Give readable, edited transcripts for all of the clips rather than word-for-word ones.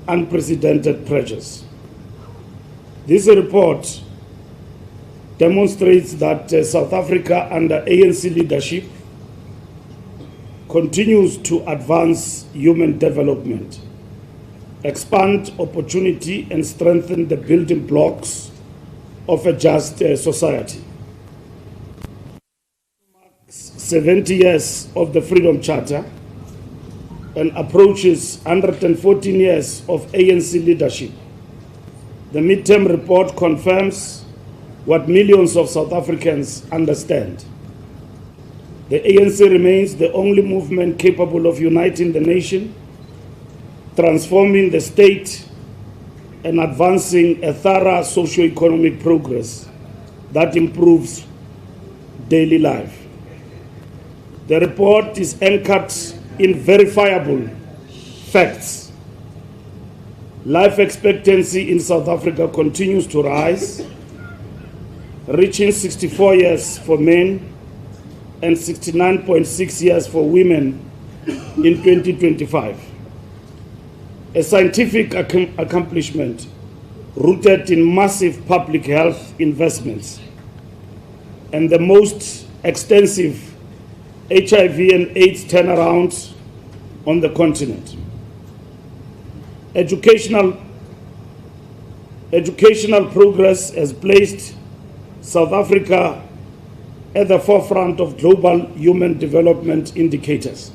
unprecedented pressures. This report demonstrates that South Africa under ANC leadership continues to advance human development, expand opportunity, and strengthen the building blocks of a just society. 70 years of the Freedom Charter and approaches 114 years of ANC leadership. The midterm report confirms what millions of South Africans understand. The ANC remains the only movement capable of uniting the nation, transforming the state, and advancing a thorough socio-economic progress that improves daily life. The report is anchored in verifiable facts. Life expectancy in South Africa continues to rise, reaching 64 years for men and 69.6 years for women in 2025. A scientific accomplishment rooted in massive public health investments and the most extensive HIV and AIDS turnaround on the continent. Educational progress has placed South Africa at the forefront of global human development indicators.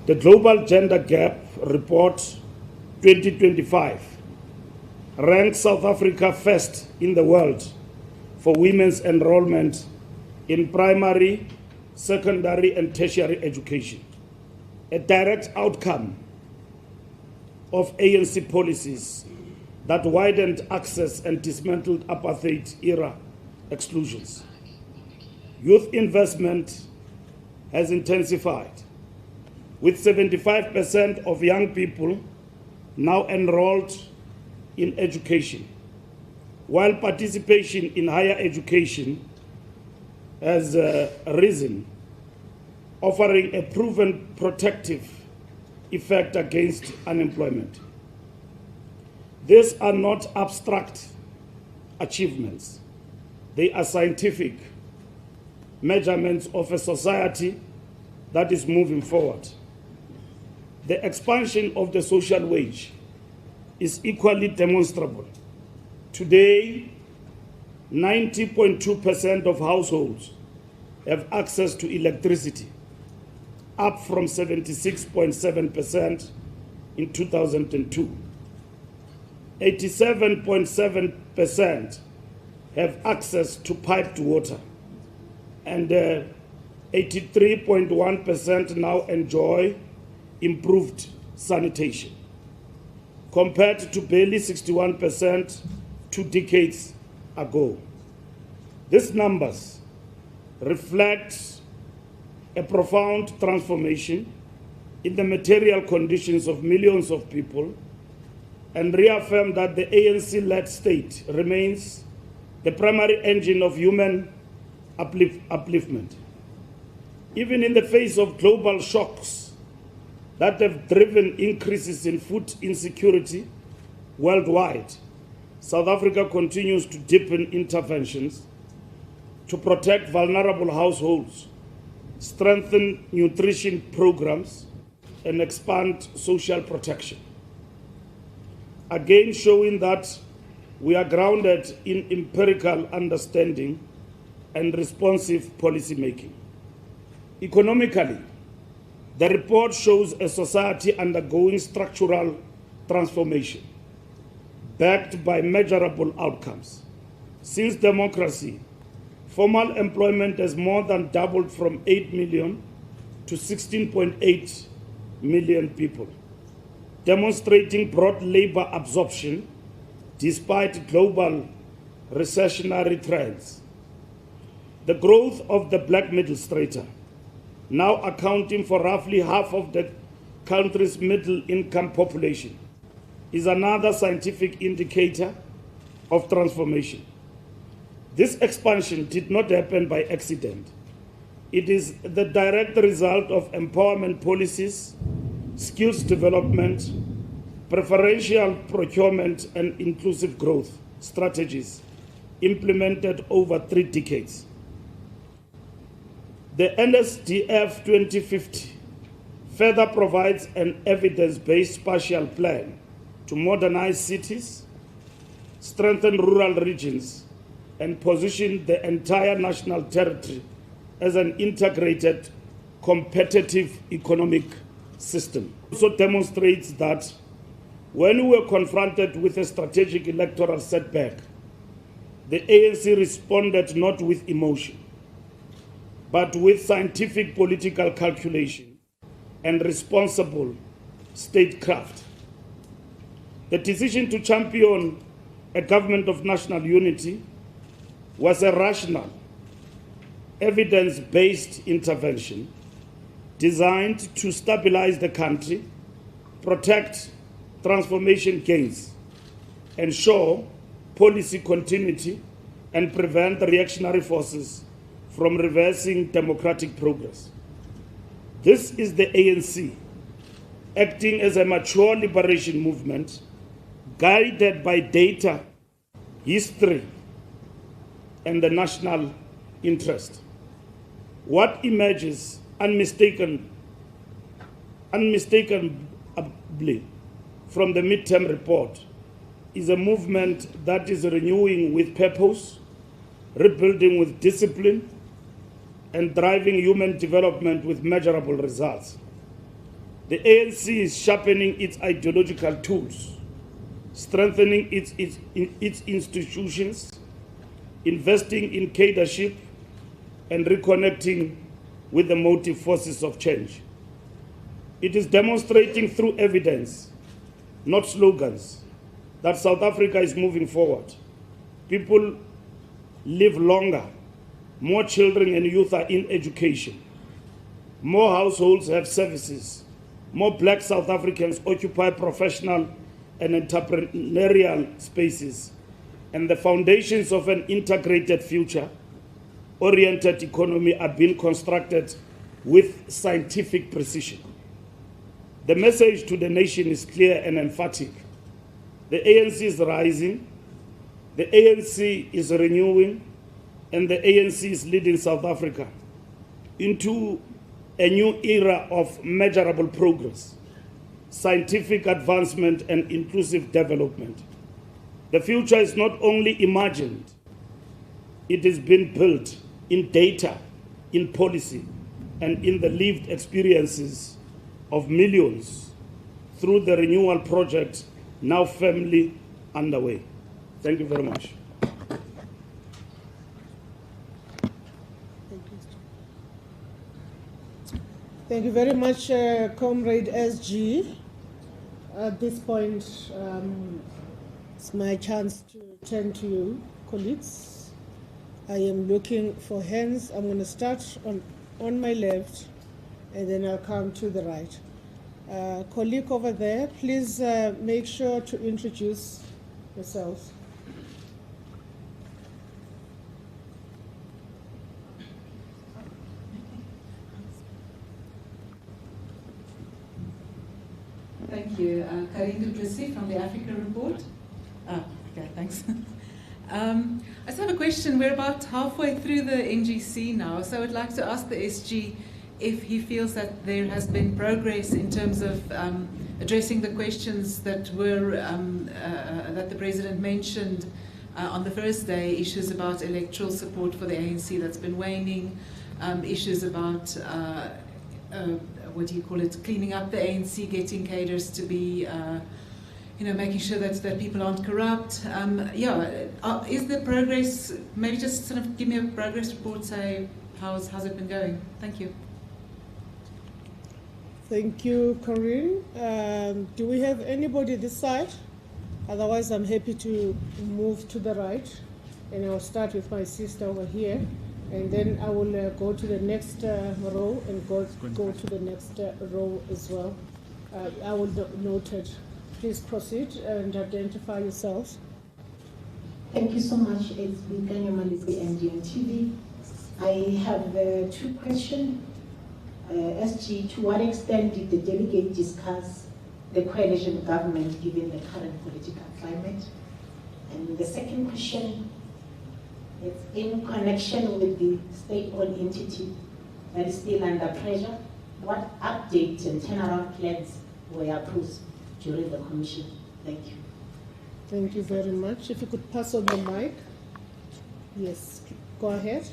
The Global Gender Gap Report 2025 ranks South Africa first in the world for women's enrollment in primary, secondary, and tertiary education, a direct outcome of ANC policies that widened access and dismantled apartheid-era exclusions. Youth investment has intensified, with 75% of young people now enrolled in education, while participation in higher education has risen, offering a proven protective effect against unemployment. These are not abstract achievements. They are scientific measurements of a society that is moving forward. The expansion of the social wage is equally demonstrable. Today, 90.2% of households have access to electricity, up from 76.7% in 2002. 87.7% have access to piped water, and 83.1% now enjoy improved sanitation, compared to barely 61% 2 decades ago. These numbers reflect a profound transformation in the material conditions of millions of people and reaffirm that the ANC-led state remains the primary engine of human upliftment. Even in the face of global shocks that have driven increases in food insecurity worldwide, South Africa continues to deepen interventions to protect vulnerable households, strengthen nutrition programs, and expand social protection. Again, showing that we are grounded in empirical understanding and responsive policy making. Economically, the report shows a society undergoing structural transformation, backed by measurable outcomes. Since democracy, formal employment has more than doubled from 8 million to 16.8 million people, demonstrating broad labor absorption despite global recessionary trends. The growth of the black middle strata, now accounting for roughly half of the country's middle-income population, is another scientific indicator of transformation. This expansion did not happen by accident. It is the direct result of empowerment policies, skills development, preferential procurement and inclusive growth strategies implemented over 3 decades. The NSDF 2050 further provides an evidence-based spatial plan to modernize cities, strengthen rural regions, and position the entire national territory as an integrated, competitive economic system. It also demonstrates that when we were confronted with a strategic electoral setback, the ANC responded not with emotion, but with scientific political calculation and responsible statecraft. The decision to champion a government of national unity was a rational, evidence-based intervention designed to stabilize the country, protect transformation gains, ensure policy continuity, and prevent the reactionary forces from reversing democratic progress. This is the ANC acting as a mature liberation movement guided by data, history, and the national interest. What emerges unmistakably from the midterm report is a movement that is renewing with purpose, rebuilding with discipline, and driving human development with measurable results. The ANC is sharpening its ideological tools, strengthening its institutions, investing in cadreship, and reconnecting with the motive forces of change. It is demonstrating through evidence, not slogans, that South Africa is moving forward. People live longer. More children and youth are in education. More households have services. More Black South Africans occupy professional and entrepreneurial spaces. And the foundations of an integrated future-oriented economy are being constructed with scientific precision. The message to the nation is clear and emphatic. The ANC is rising, the ANC is renewing, and the ANC is leading South Africa into a new era of measurable progress, scientific advancement, and inclusive development. The future is not only imagined, it is being built in data, in policy, and in the lived experiences of millions through the renewal project now firmly underway. Thank you very much. Thank you very much, Comrade SG. At this point, it's my chance to turn to you, colleagues. I am looking for hands. I'm going to start on my left, and then I'll come to the right. Colleague over there, please make sure to introduce yourselves. Thank you. Karine du Plessis from the Africa Report. Okay, thanks. I just have a question. We're about halfway through the NGC now, so I would like to ask the SG if he feels that there has been progress in terms of addressing the questions that were that the President mentioned on the first day, issues about electoral support for the ANC that's been waning, issues about what do you call it, cleaning up the ANC, getting cadres to be, making sure that people aren't corrupt. Is there progress? Maybe just sort of give me a progress report, say, how's it been going? Thank you. Thank you, Corinne. Do we have anybody this side? Otherwise, I'm happy to move to the right, and I'll start with my sister over here. And then I will go to the next row and go to the next row as well. I will note it. Please proceed and identify yourselves. Thank you so much. It's Bikanya Malisi, NGN TV. I have 2 questions. SG, to what extent did the delegate discuss the coalition government given the current political climate? And the second question is in connection with the state-owned entity that is still under pressure, what updates and turnaround plans were approved during the commission? Thank you. Thank you very much. If you could pass on the mic. Yes, go ahead.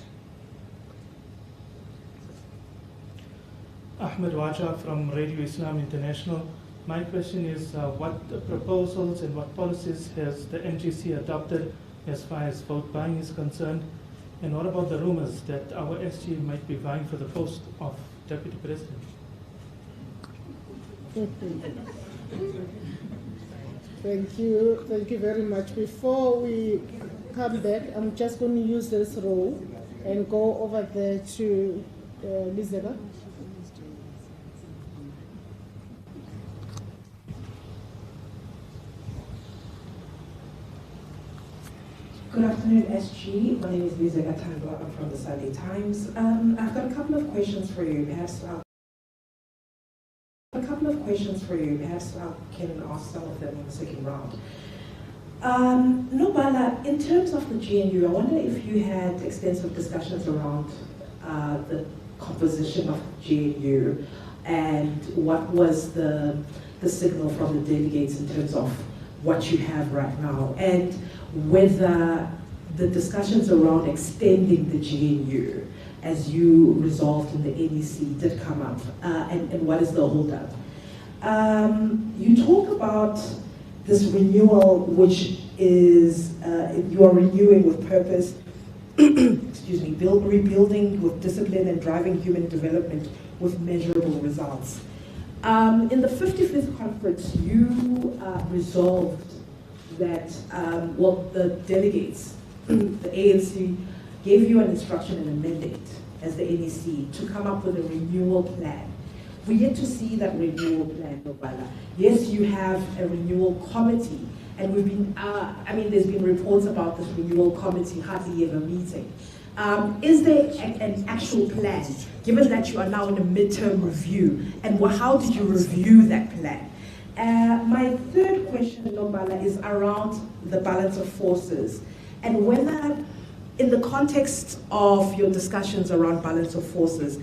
Ahmed Waja from Radio Islam International. My question is, what proposals and what policies has the NGC adopted as far as vote buying is concerned? And what about the rumors that our SG might be vying for the post of Deputy President? Thank you very much. Before we come back, I'm just going to use this role and go over there to Lizella. Good afternoon, SG. My name is Lisa Gatandwa. I'm from the Sunday Times. I've got a couple of questions for you. Perhaps I can ask some of them in the second round. Nobala, in terms of the GNU, I wonder if you had extensive discussions around the composition of GNU and what was the signal from the delegates in terms of what you have right now, and whether the discussions around extending the GNU as you resolved in the NEC did come up, and what is the holdup. You talk about this renewal, which is you are renewing with purpose, excuse me, rebuilding with discipline and driving human development with measurable results. In the 55th conference, you resolved that, the delegates, the ANC, gave you an instruction and a mandate as the NEC to come up with a renewal plan. We yet to see that renewal plan, Nobala. Yes, you have a renewal committee, and we've been, there's been reports about this renewal committee hardly ever meeting. Is there an actual plan, given that you are now in a midterm review, and how did you review that plan? My third question, Nobala, is around the balance of forces, and whether, in the context of your discussions around balance of forces,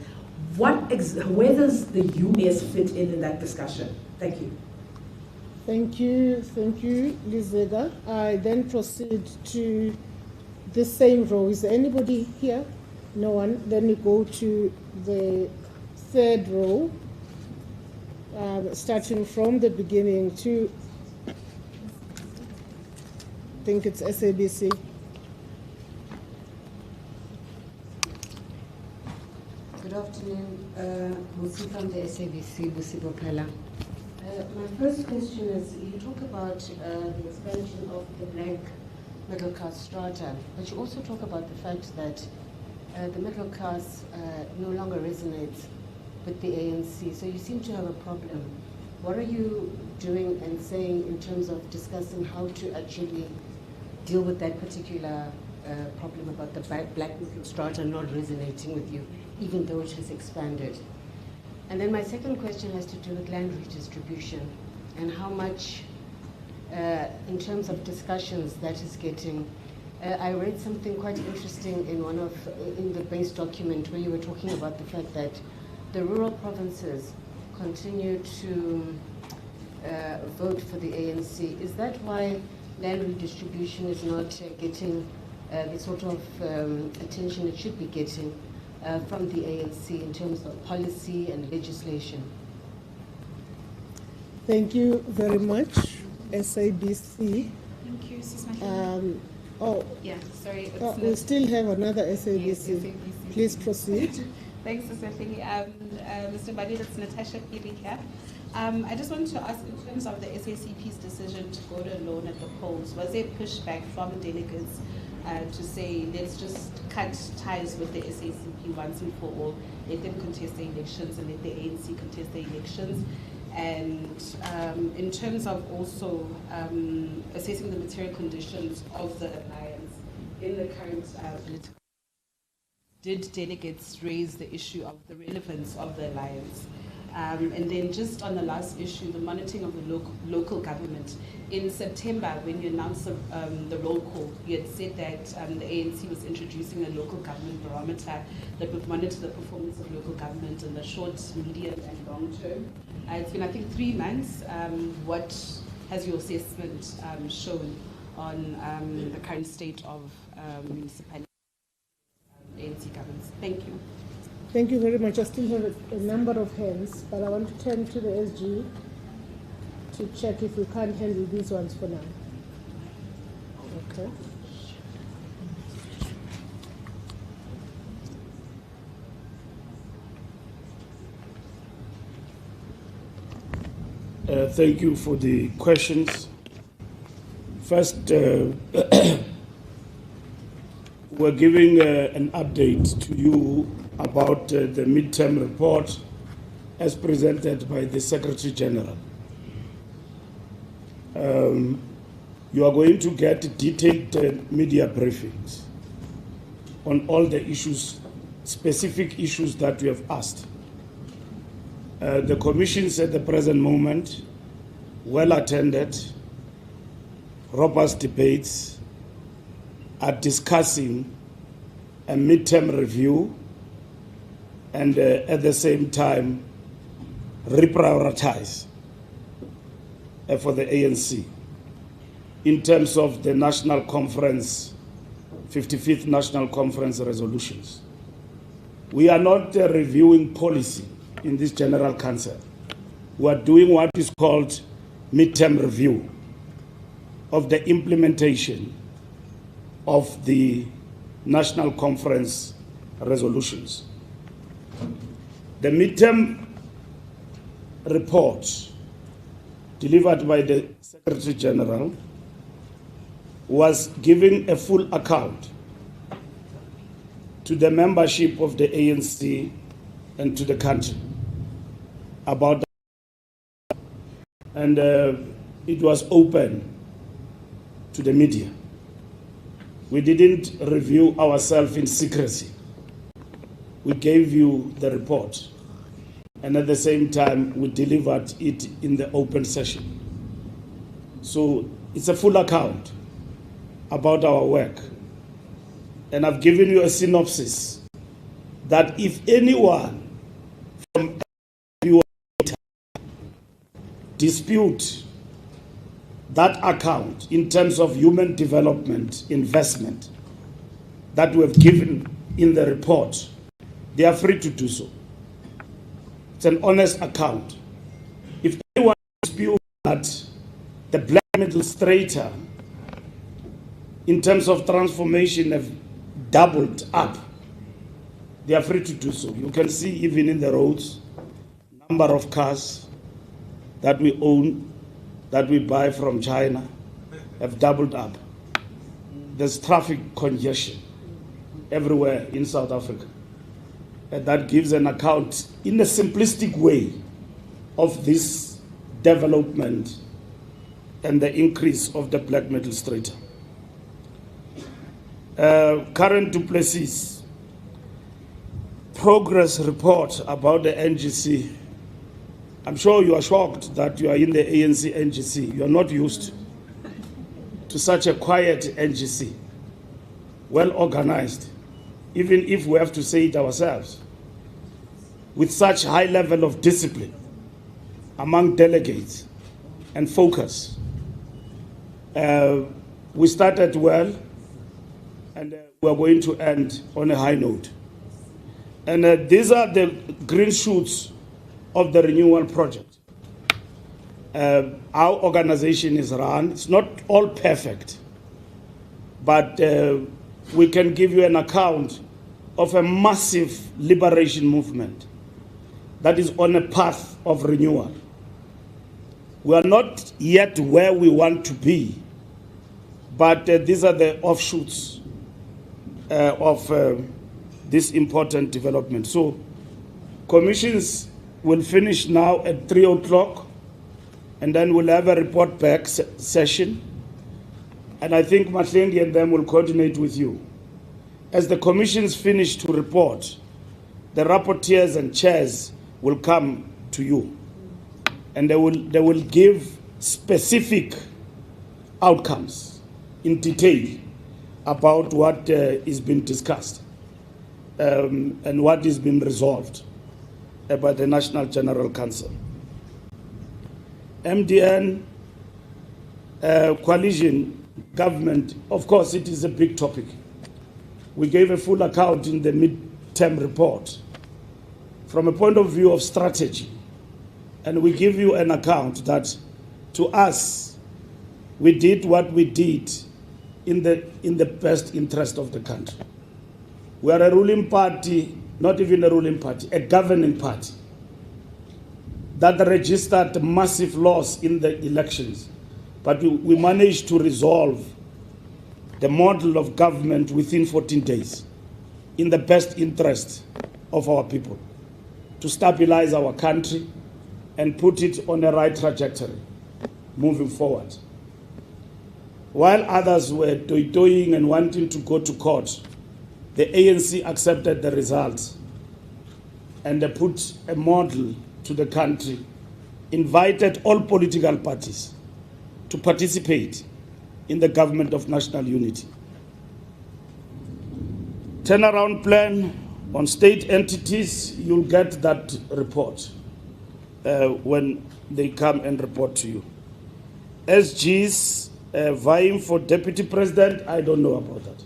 where does the US fit in that discussion? Thank you. Thank you, Lizega. I then proceed to the same row. Is there anybody here? No one. Then we go to the third row, starting from the beginning to, I think it's SABC. Good afternoon, Musi from the SABC, Busi Bopela. My first question is, you talk about the expansion of the black middle class strata, but you also talk about the fact that the middle class no longer resonates with the ANC, so you seem to have a problem. What are you doing and saying in terms of discussing how to actually deal with that particular problem about the black middle strata not resonating with you, even though it has expanded? And then my second question has to do with land redistribution and how much, in terms of discussions, that is getting. I read something quite interesting in the base document where you were talking about the fact that the rural provinces continue to vote for the ANC. Is that why land redistribution is not getting the sort of attention it should be getting from the ANC in terms of policy and legislation? Thank you very much, SABC. Thank you, Sis Yeah, sorry. We still have another SABC. Yes, SABC. Please proceed. Thanks, Sister Fili. Mr. Badi, it's Natasha Pili here. I just wanted to ask, in terms of the SACP's decision to go to alone at the polls, was there pushback from the delegates to say, let's just cut ties with the SACP once and for all, let them contest the elections and let the ANC contest the elections? And in terms of also assessing the material conditions of the alliance in the current political, did delegates raise the issue of the relevance of the alliance And then just on the last issue, the monitoring of the local government. In September, when you announced the roll call, you had said that the ANC was introducing a local government barometer that would monitor the performance of local government in the short, medium, and long term. It's been, I think, 3 months. What has your assessment shown on the current state of municipality ANC governments? Thank you. Thank you very much. I still have a number of hands, but I want to turn to the SG to check if we can't handle these ones for now. Okay. Thank you for the questions. First, we're giving an update to you about the midterm report as presented by the Secretary General. You are going to get detailed media briefings on all the issues, specific issues that you have asked. The commissions at the present moment, well attended, robust debates, are discussing a midterm review and at the same time reprioritize for the ANC in terms of the National Conference, 55th National Conference resolutions. We are not reviewing policy in this General Council. We are doing what is called midterm review of the implementation of the National Conference resolutions. The midterm report delivered by the Secretary General was giving a full account to the membership of the ANC and to the country about that. And it was open to the media. We didn't review ourselves in secrecy. We gave you the report, and at the same time, we delivered it in the open session. So it's a full account about our work. And I've given you a synopsis that if anyone from dispute that account in terms of human development investment that we have given in the report, they are free to do so. It's an honest account. If anyone disputes that the black middle strata in terms of transformation have doubled up, they are free to do so. You can see even in the roads, number of cars that we own, that we buy from China, have doubled up. There's traffic congestion everywhere in South Africa. And that gives an account in a simplistic way of this development and the increase of the black metal strata. Current du Plessis progress report about the NGC. I'm sure you are shocked that you are in the ANC NGC. You are not used to such a quiet NGC, well organized, even if we have to say it ourselves, with such high level of discipline among delegates and focus. We started well, and we are going to end on a high note. And these are the green shoots of the renewal project. Our organization is run. It's not all perfect, but we can give you an account of a massive liberation movement that is on a path of renewal. We are not yet where we want to be, but these are the offshoots of this important development. So commissions will finish now at 3 o'clock, and then we'll have a report back session. And I think Mahlengi and them will coordinate with you. As the commissions finish to report, the rapporteurs and chairs will come to you. And they will give specific outcomes in detail about what is being discussed and what is being resolved by the National General Council. MDN, coalition government, of course, it is a big topic. We gave a full account in the mid-term report from a point of view of strategy. And we give you an account that, to us, we did what we did in the best interest of the country. We are a ruling party, not even a ruling party, a governing party that registered massive loss in the elections. But we managed to resolve the model of government within 14 days in the best interest of our people, to stabilize our country and put it on the right trajectory moving forward. While others were toying and wanting to go to court, the ANC accepted the results and they put a model to the country, invited all political parties to participate in the government of national unity. Turnaround plan on state entities, you'll get that report when they come and report to you. SGs vying for deputy president, I don't know about that.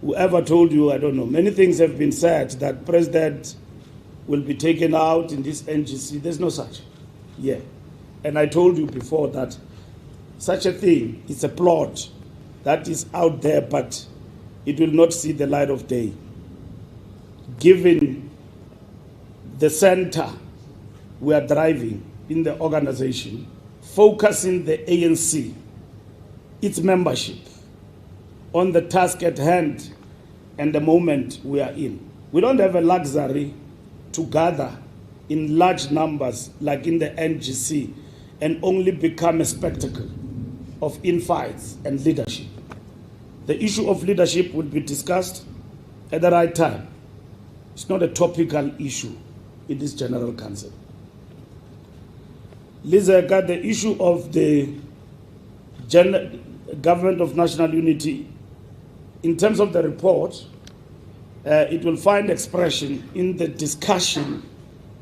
Whoever told you, I don't know. Many things have been said that president will be taken out in this NGC. There's no such. Yeah. And I told you before that such a thing is a plot that is out there, but it will not see the light of day. Given the center we are driving in the organization, focusing the ANC, its membership, on the task at hand and the moment we are in. We don't have a luxury to gather in large numbers like in the NGC and only become a spectacle of infights and leadership. The issue of leadership will be discussed at the right time. It's not a topical issue in this General Council. Lisa, got the issue of the Government of National Unity. In terms of the report, it will find expression in the discussion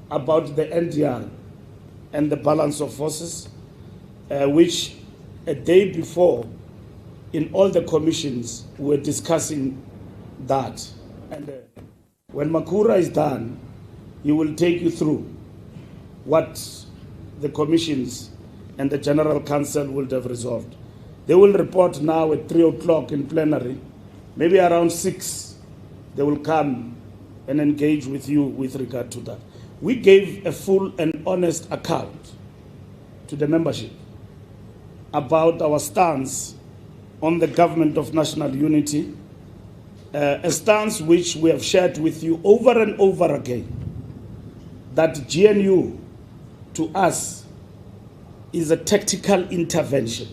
about the NDR and the balance of forces, which a day before in all the commissions we're discussing that. And when Makura is done, he will take you through what the commissions and the General Council will have resolved. They will report now at 3 o'clock in plenary. Maybe around 6, they will come and engage with you with regard to that. We gave a full and honest account to the membership about our stance on the Government of National Unity, a stance which we have shared with you over and over again, that GNU to us is a tactical intervention.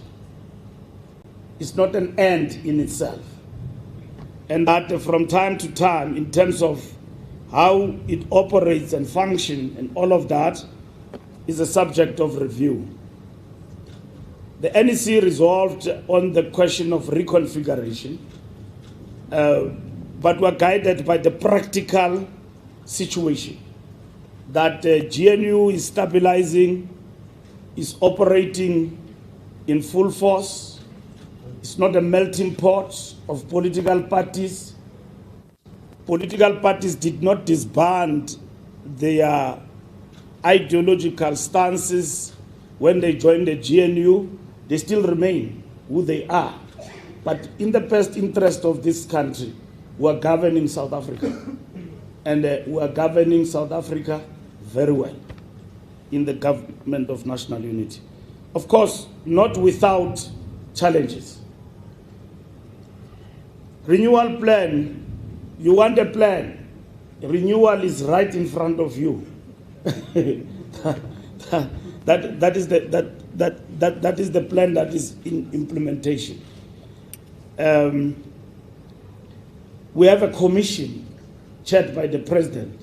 It's not an end in itself. And that from time to time, in terms of how it operates and functions and all of that, is a subject of review. The NEC resolved on the question of reconfiguration, but were guided by the practical situation that GNU is stabilizing, is operating in full force. It's not a melting pot of political parties. Political parties did not disband their ideological stances when they joined the GNU. They still remain who they are. But in the best interest of this country, we are governing South Africa. And we are governing South Africa very well in the Government of National Unity. Of course, not without challenges. Renewal plan, you want a plan. Renewal is right in front of you. that is the plan that is in implementation. We have a commission chaired by the President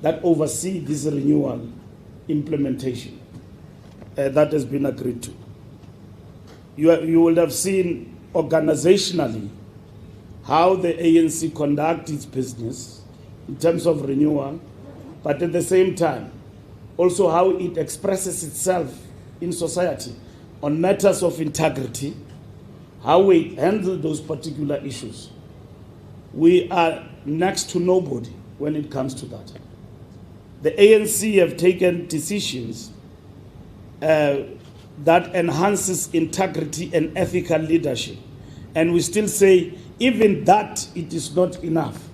that oversee this renewal implementation that has been agreed to. You will have seen organizationally how the ANC conducts its business in terms of renewal, but at the same time, also how it expresses itself in society on matters of integrity, how we handle those particular issues. We are next to nobody when it comes to that. The ANC have taken decisions that enhances integrity and ethical leadership. And we still say, even that, it is not enough.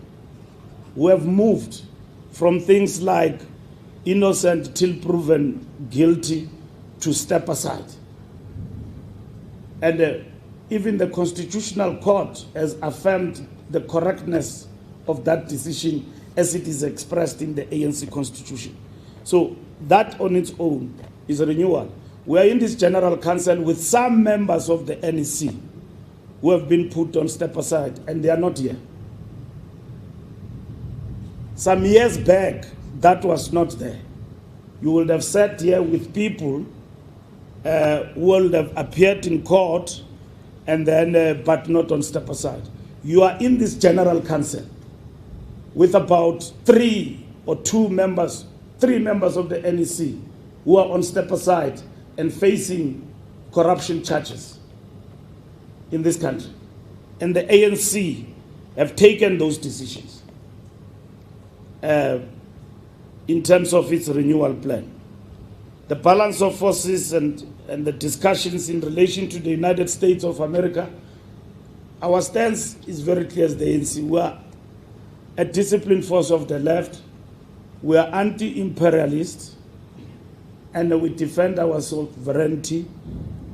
We have moved from things like innocent till proven guilty to step aside. And even the Constitutional Court has affirmed the correctness of that decision as it is expressed in the ANC Constitution. So that on its own is a renewal. We are in this General Council with some members of the NEC who have been put on step aside, and they are not here. Some years back, that was not there. You would have sat here with people who would have appeared in court, and then, but not on step aside. You are in this General Council with about three members of the NEC who are on step aside and facing corruption charges in this country. And the ANC have taken those decisions in terms of its renewal plan. The balance of forces and the discussions in relation to the United States of America, our stance is very clear as the ANC. We are a disciplined force of the left. We are anti-imperialist, and we defend our sovereignty,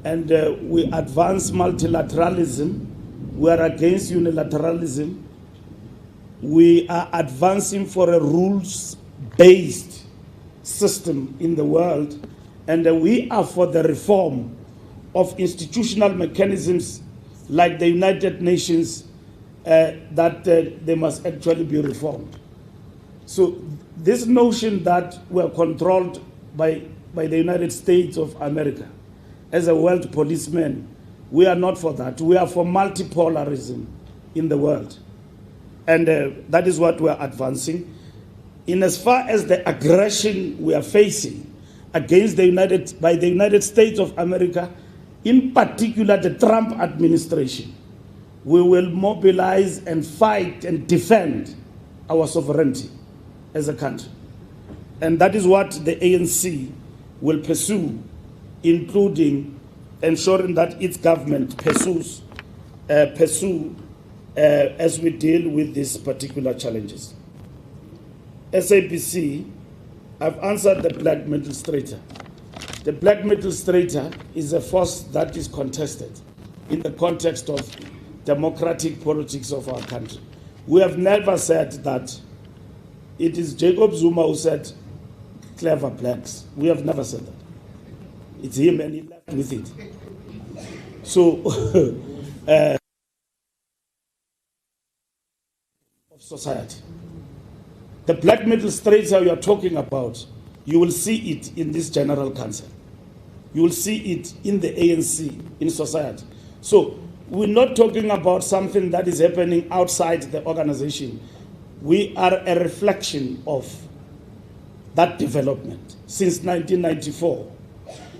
and we advance multilateralism. We are against unilateralism. We are advancing for a rules-based system in the world, and we are for the reform of institutional mechanisms like the United Nations that they must actually be reformed. So this notion that we're controlled by the United States of America as a world policeman, we are not for that. We are for multipolarism in the world. And that is what we're advancing. In as far as the aggression we are facing against by the United States of America, in particular the Trump administration, we will mobilize and fight and defend our sovereignty as a country. And that is what the ANC will pursue, including ensuring that its government pursue as we deal with these particular challenges. SABC, I've answered the black metal strata. The black metal strata is a force that is contested in the context of democratic politics of our country. We have never said that it is Jacob Zuma who said clever blacks. We have never said that. It's him, and he left with it. So, of society. The black metal strata you are talking about, you will see it in this General Council. You will see it in the ANC, in society. So we're not talking about something that is happening outside the organization. We are a reflection of that development since 1994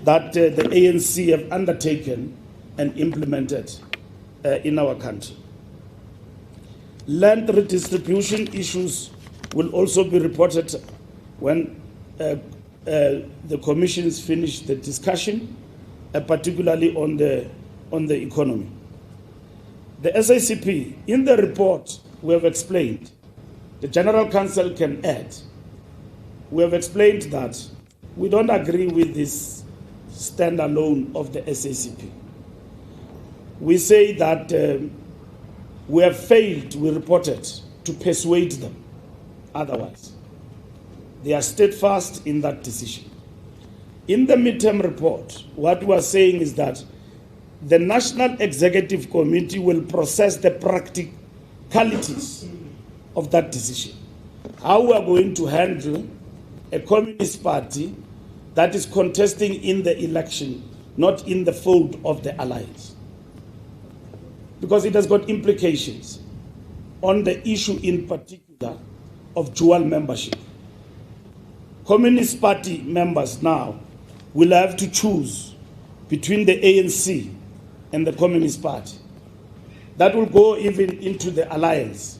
that the ANC have undertaken and implemented in our country. Land redistribution issues will also be reported when the commissions finish the discussion, particularly on the economy. The SACP, in the report, we have explained, the General Council can add, we have explained that we don't agree with this standalone of the SACP. We say that we have failed, we reported, to persuade them otherwise. They are steadfast in that decision. In the midterm report, what we are saying is that the National Executive Committee will process the practicalities of that decision. how we are going to handle a communist party that is contesting in the election, not in the fold of the alliance. Because it has got implications on the issue in particular of dual membership. Communist Party members now will have to choose between the ANC and the Communist Party. That will go even into the alliance.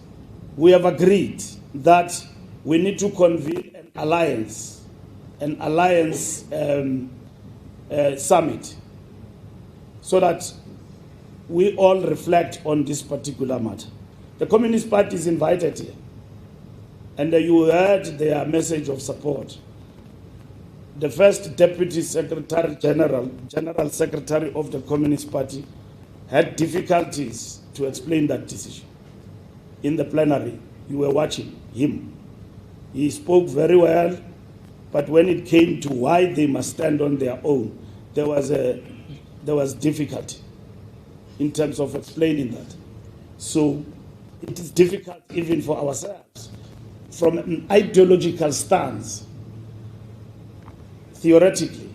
We have agreed that we need to convene an alliance summit, so that we all reflect on this particular matter. The Communist Party is invited here, and you heard their message of support. The first Deputy Secretary General Secretary of the Communist Party, had difficulties to explain that decision. In the plenary, you were watching him. He spoke very well, but when it came to why they must stand on their own, there was difficulty in terms of explaining that. So it is difficult even for ourselves, from an ideological stance, theoretically,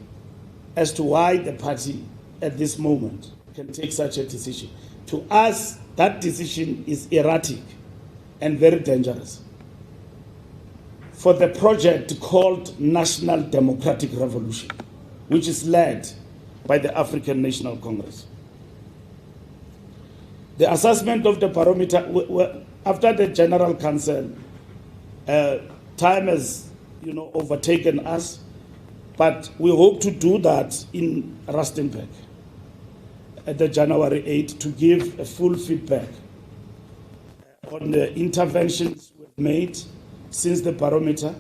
as to why the party at this moment can take such a decision. To us, that decision is erratic and very dangerous for the project called National Democratic Revolution, which is led by the African National Congress. The assessment of the barometer, after the General Council, time has overtaken us, but we hope to do that in Rustenburg at the January 8 to give a full feedback on the interventions we've made since the barometer.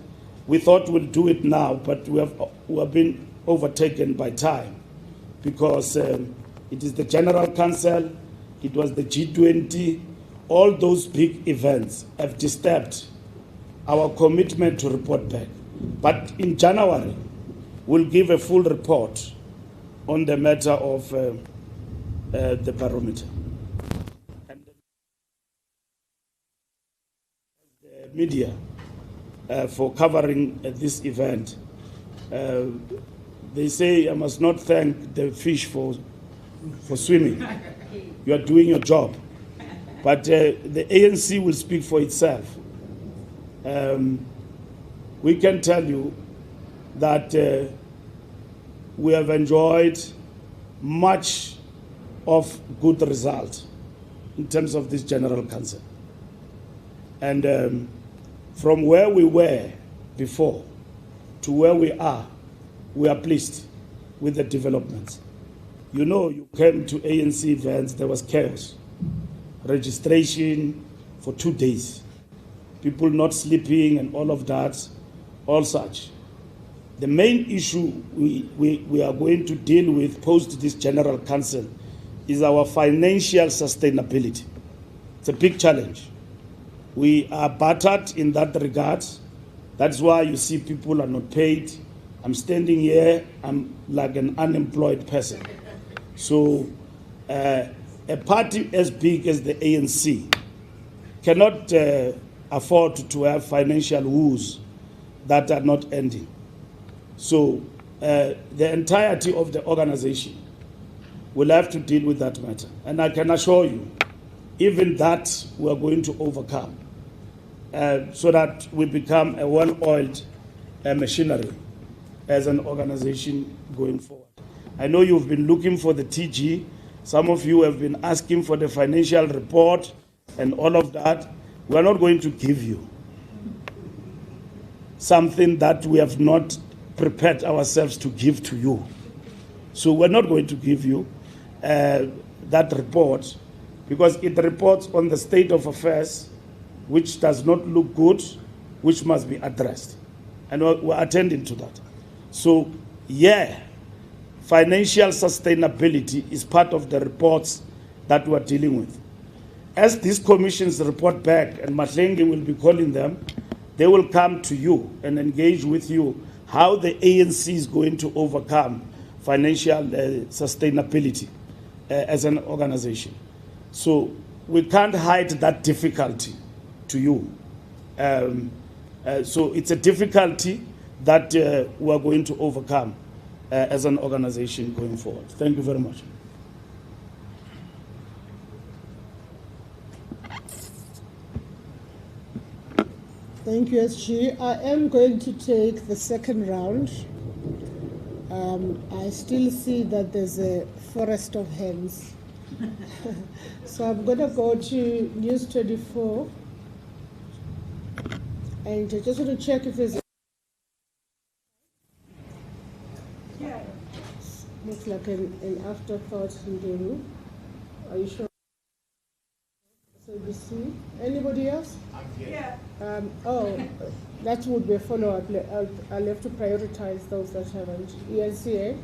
We thought we'll do it now, but we have been overtaken by time, because it is the General Council, it was the G20, all those big events have disturbed our commitment to report back. But in January, we'll give a full report on the matter of the barometer. And the media for covering this event. They say I must not thank the fish for swimming. You are doing your job. But the ANC will speak for itself. We can tell you that we have enjoyed much of good result in terms of this General Council. And from where we were before to where we are pleased with the developments. You know, you came to ANC events, there was chaos. Registration for 2 days. People not sleeping and all of that, all such. The main issue we are going to deal with post this General Council is our financial sustainability. It's a big challenge. We are battered in that regard. That's why you see people are not paid. I'm standing here, I'm like an unemployed person. So a party as big as the ANC cannot afford to have financial woes that are not ending. So the entirety of the organization will have to deal with that matter. And I can assure you, even that we are going to overcome so that we become a well-oiled machinery as an organization going forward. I know you've been looking for the TG. Some of you have been asking for the financial report and all of that. We are not going to give you something that we have not prepared ourselves to give to you. So we're not going to give you that report, because it reports on the state of affairs which does not look good, which must be addressed. And we're attending to that. So, yeah, financial sustainability is part of the reports that we're dealing with. As these commissions report back, and Mahlenge will be calling them, they will come to you and engage with you how the ANC is going to overcome financial sustainability as an organization. So we can't hide that difficulty to you. So it's a difficulty that we are going to overcome as an organization going forward. Thank you very much. Thank you, SG. I am going to take the second round. I still see that there's a forest of hands. So I'm going to go to News 24. And I just want to check if there's looks like an afterthought in the room. Are you sure? SABC. Anybody else? I'm here. That would be a follow-up. I'll have to prioritize those that haven't. ENCA,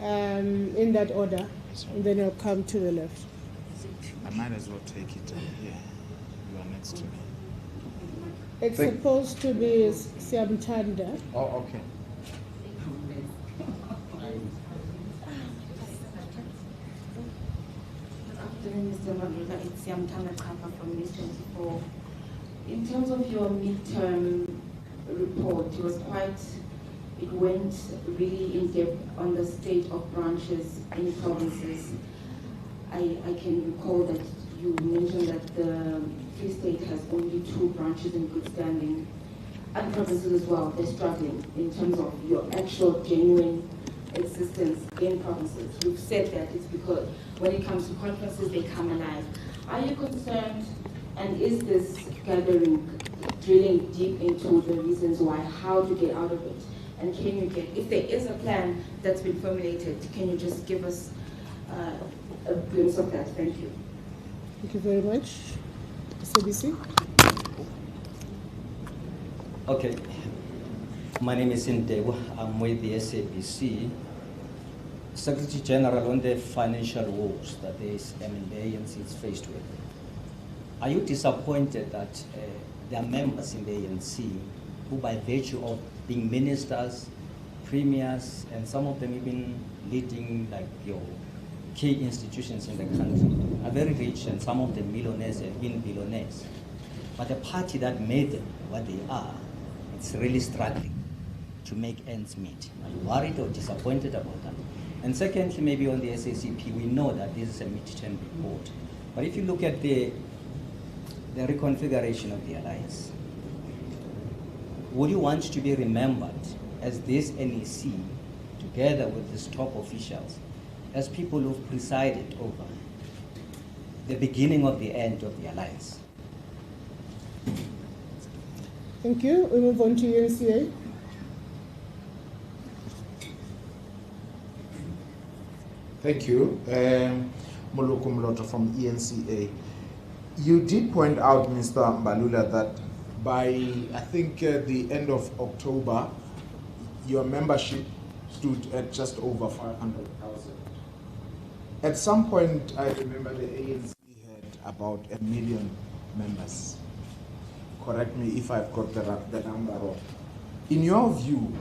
in that order, and then I'll come to the left. I might as well take it here. You are next to me. It's supposed to be Siamtanda. Oh, okay. Mr. Madruga, it's Yamtana Kapa from News 24. In terms of your midterm report, it went really in depth on the state of branches in provinces. I can recall that you mentioned that the Free State has only 2 branches in good standing. Other provinces as well, they're struggling in terms of your actual genuine existence in provinces. You've said that it's because when it comes to conferences, they come alive. Are you concerned, and is this gathering drilling deep into the reasons why, how to get out of it? And can you get, if there is a plan that's been formulated, can you just give us a glimpse of that? Thank you. Thank you very much. SABC. Okay. My name is Ndewa. I'm with the SABC. Secretary General, on the financial woes that the ANC is faced with, are you disappointed that there are members in the ANC who, by virtue of being ministers, premiers, and some of them even leading like your key institutions in the country, are very rich, and some of them millionaires have been billionaires, but the party that made them what they are, it's really struggling to make ends meet? Are you worried or disappointed about that? And secondly, maybe on the SACP, we know that this is a midterm report, but if you look at the reconfiguration of the alliance, would you want to be remembered as this NEC, together with these top officials, as people who've presided over the beginning of the end of the alliance? Thank you. We move on to UNCA. Thank you. Moluku Mloto from ENCA. You did point out, Mr. Mbalula, that by, I think, the end of October, your membership stood at just over 500,000. At some point, I remember the ANC had about 1 million members. Correct me if I've got the number wrong. In your view,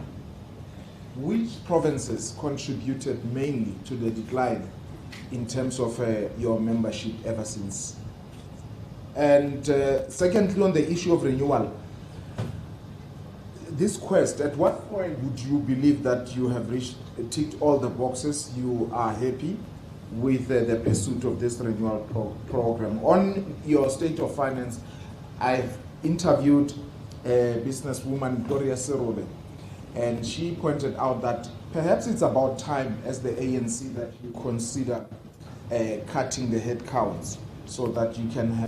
which provinces contributed mainly to the decline in terms of your membership ever since? And secondly, on the issue of renewal, this quest, at what point would you believe that you have ticked all the boxes, you are happy with the pursuit of this renewal program? On your state of finance, I've interviewed a businesswoman, Gloria Serole, and she pointed out that perhaps it's about time as the ANC that you consider cutting the head counts so that you can have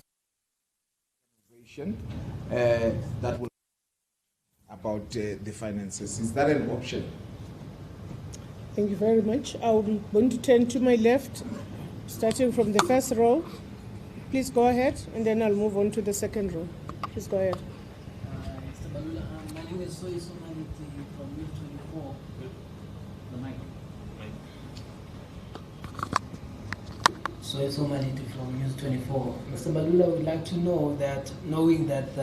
that will about the finances. Is that an option? Thank you very much. I'm going to turn to my left, starting from the first row. Please go ahead, and then I'll move on to the second row. Please go ahead. Mr. Balula, my name is Soy Somaniti from News 24. The mic. Soy Somaniti from News 24. Mr. Balula would like to know that, knowing that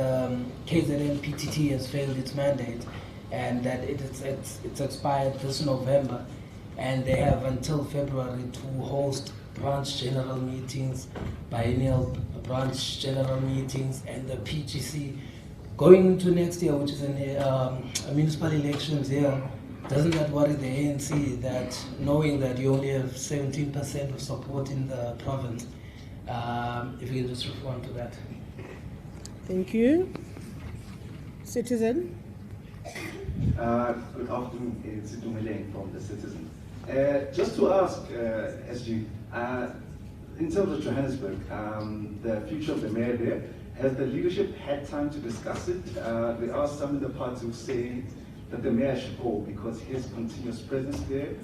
KZN PTT has failed its mandate and that it's expired this November, and they have until February to host branch general meetings, biennial branch general meetings, and the PGC Going into next year, which is a municipal elections year, doesn't that worry the ANC that knowing that you only have 17% of support in the province? If you can just respond to that. Thank you. Citizen. Good afternoon, it's Dumeleng from the Citizen. Just to ask, SG, in terms of Johannesburg, the future of the mayor there, has the leadership had time to discuss it? There are some in the party who say that the mayor should go because his continuous presence there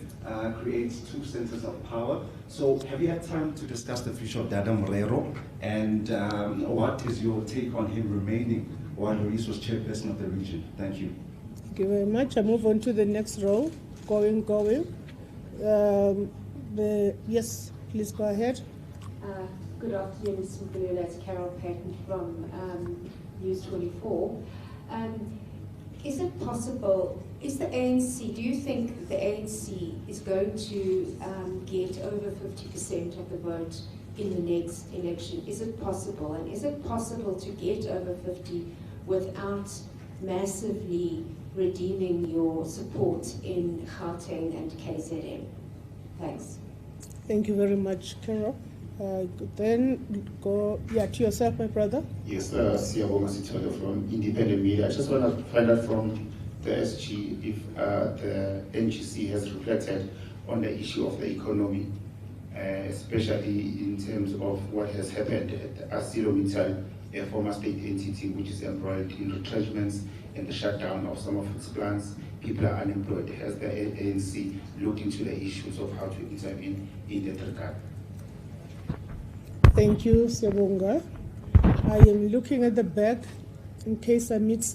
creates two centers of power. So have you had time to discuss the future of Dada Morero? And what is your take on him remaining while Luis was chairperson of the region? Thank you. Thank you very much. I move on to the next row. Going. Yes, please go ahead. Good afternoon, Mr. Mbalula. It's Carol Patton from News 24. Is it possible, is the ANC, do you think the ANC is going to get over 50% of the vote in the next election? Is it possible? And is it possible to get over 50 without massively redeeming your support in Gauteng and KZN? Thanks. Thank you very much, Carol. Then go to yourself, my brother. Yes, Siyabonga Sithole from Independent Media. I just want to find out from the SG if the NGC has reflected on the issue of the economy, especially in terms of what has happened at ArcelorMittal, a former state entity which is embroiled in retrenchments and the shutdown of some of its plants. People are unemployed. Has the ANC looked into the issues of how to intervene in that regard? Thank you, Siyabonga. I am looking at the back in case I missed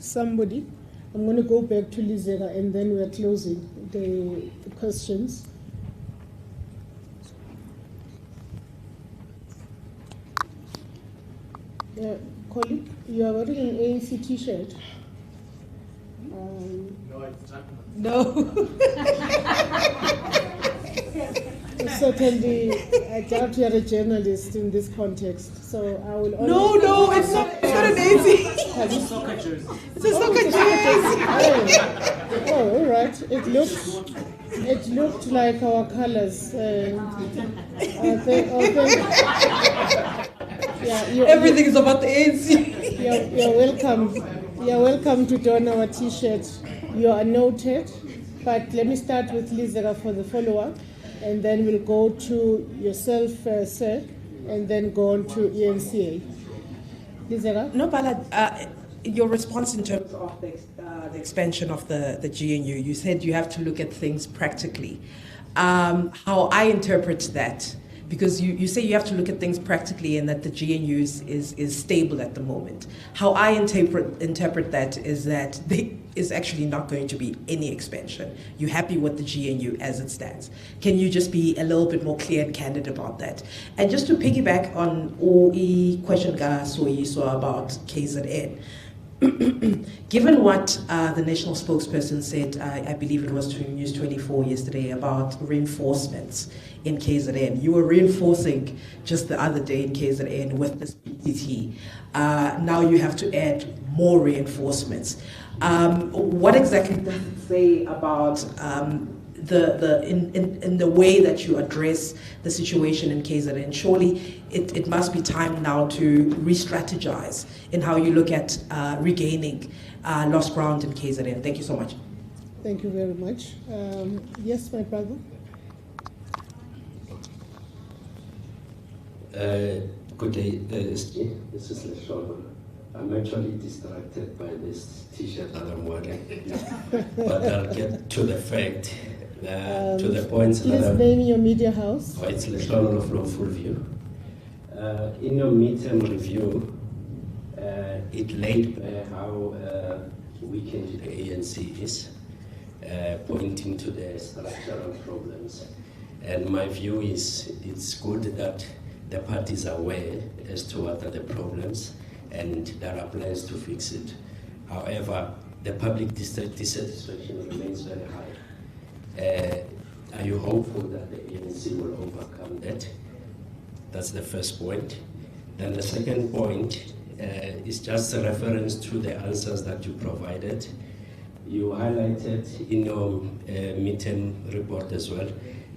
somebody. I'm going to go back to Lizera and then we're closing the questions. Colleague, you are wearing an ANC t-shirt. No, it's not. No. Certainly, I doubt you are a journalist in this context, so I will only... No, it's not an ANC. It's a soccer jersey. It's a soccer jersey. Oh, all right. It looked like our colors. Everything is about the ANC. You're welcome. You're welcome to don our t-shirt. You are noted. But let me start with Lizera for the follow-up, and then we'll go to yourself, sir, and then go on to ENCA. Lizera? No, Bala, your response in terms of the expansion of the GNU, you said you have to look at things practically. How I interpret that, because you say you have to look at things practically and that the GNU is stable at the moment. How I interpret that is that there is actually not going to be any expansion. You're happy with the GNU as it stands. Can you just be a little bit more clear and candid about that? And just to piggyback on OE question so about KZN, given what the national spokesperson said, I believe it was to News 24 yesterday, about reinforcements in KZN. You were reinforcing just the other day in KZN with this PTT. Now you have to add more reinforcements. What exactly does it say about in the way that you address the situation in KZN? Surely it must be time now to re-strategize in how you look at regaining lost ground in KZN. Thank you so much. Thank you very much. Yes, my brother. Good day, this is Lesholo. I'm actually distracted by this t-shirt that I'm wearing, but I'll get to the fact, to the points that please name your media house. Oh, it's Lesholo from Fullview. In your midterm review, it laid bare how weakened the ANC is, pointing to the structural problems. And my view is it's good that the parties are aware as to what are the problems and there are plans to fix it. However, the public dissatisfaction remains very high. Are you hopeful that the ANC will overcome that? That's the first point. Then the second point, is just a reference to the answers that you provided. You highlighted in your midterm report as well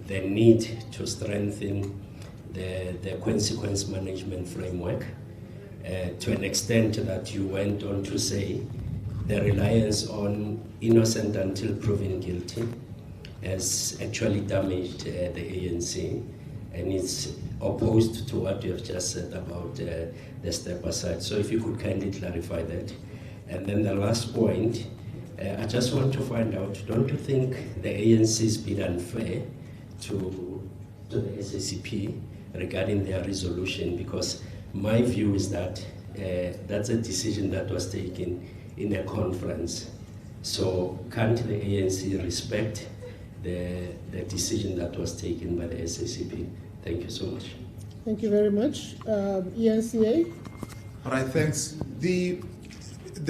the need to strengthen the consequence management framework to an extent that you went on to say the reliance on innocent until proven guilty has actually damaged the ANC, and it's opposed to what you have just said about the step aside. So if you could kindly clarify that. And then the last point, I just want to find out, don't you think the ANC is been unfair to the SACP regarding their resolution? Because my view is that that's a decision that was taken in a conference. So can't the ANC respect the decision that was taken by the SACP? Thank you so much. Thank you very much. ENCA? All right, thanks. The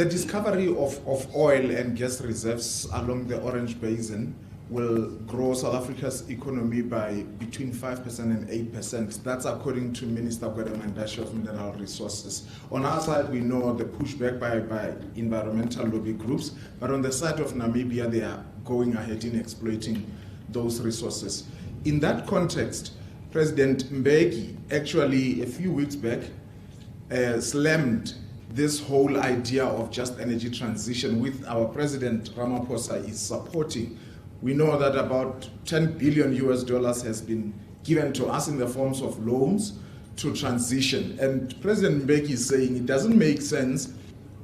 discovery of oil and gas reserves along the Orange Basin will grow South Africa's economy by between 5% and 8%. That's according to Minister Gwede of Mineral Resources. On our side, we know the pushback by environmental lobby groups, but on the side of Namibia, they are going ahead in exploiting those resources. In that context, President Mbeki actually a few weeks back slammed this whole idea of just energy transition, which our President Ramaphosa is supporting. We know that about $10 billion has been given to us in the forms of loans to transition. And President Mbeki is saying it doesn't make sense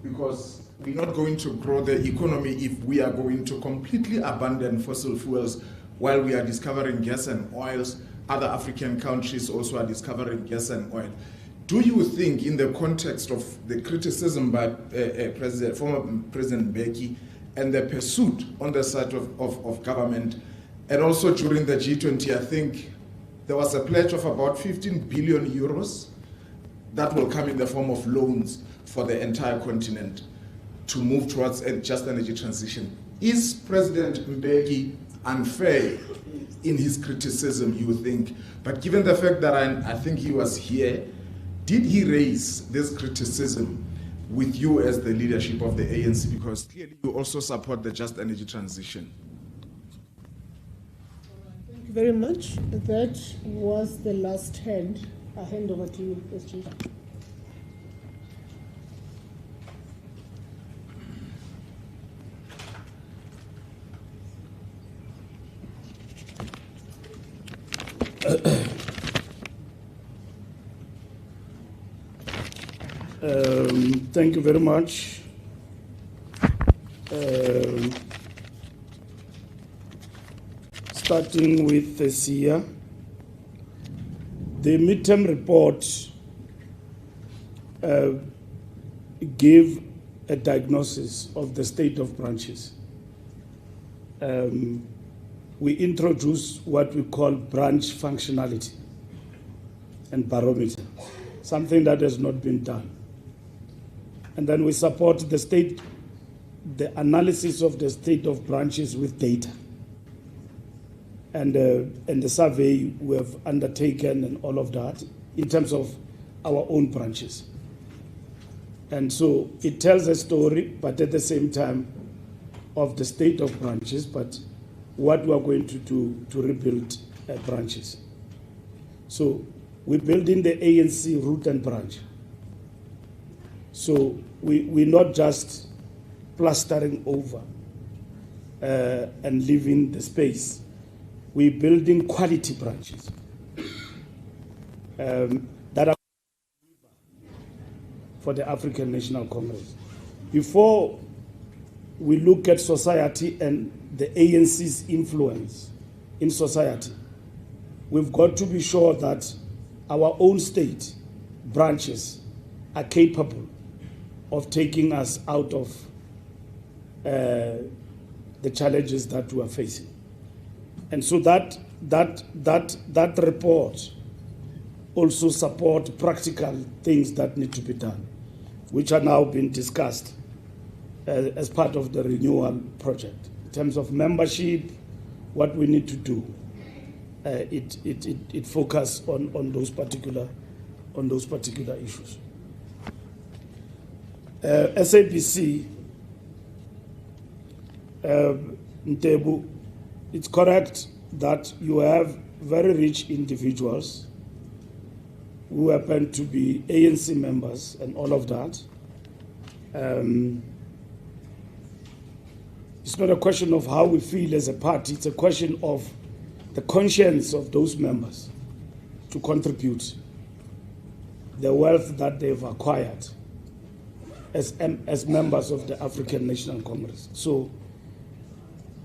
because we're not going to grow the economy if we are going to completely abandon fossil fuels while we are discovering gas and oils. Other African countries also are discovering gas and oil. Do you think, in the context of the criticism by former President Mbeki and the pursuit on the side of government, and also during the G20, I think there was a pledge of about 15 billion euros that will come in the form of loans for the entire continent to move towards a just energy transition. Is President Mbeki unfair in his criticism, you think? But given the fact that I think he was here, did he raise this criticism with you as the leadership of the ANC? Because clearly you also support the just energy transition. Thank you very much. That was the last hand. I hand over to you, SG. Thank you very much. Starting with this year, the midterm report gave a diagnosis of the state of branches. We introduced what we call branch functionality and barometer, something that has not been done. And then we support the analysis of the state of branches with data. And the survey we have undertaken and all of that in terms of our own branches. And so it tells a story, but at the same time, of the state of branches, but what we are going to do to rebuild branches. So we build in the ANC root and branch. So we're not just plastering over and leaving the space. We're building quality branches that are for the African National Congress. Before we look at society and the ANC's influence in society, we've got to be sure that our own state branches are capable of taking us out of the challenges that we are facing. And so that report also support practical things that need to be done, which are now being discussed as part of the renewal project. In terms of membership, what we need to do, it focus on those particular issues. SABC, Ntebu, it's correct that you have very rich individuals who happen to be ANC members and all of that. It's not a question of how we feel as a party, it's a question of the conscience of those members to contribute the wealth that they've acquired as members of the African National Congress. So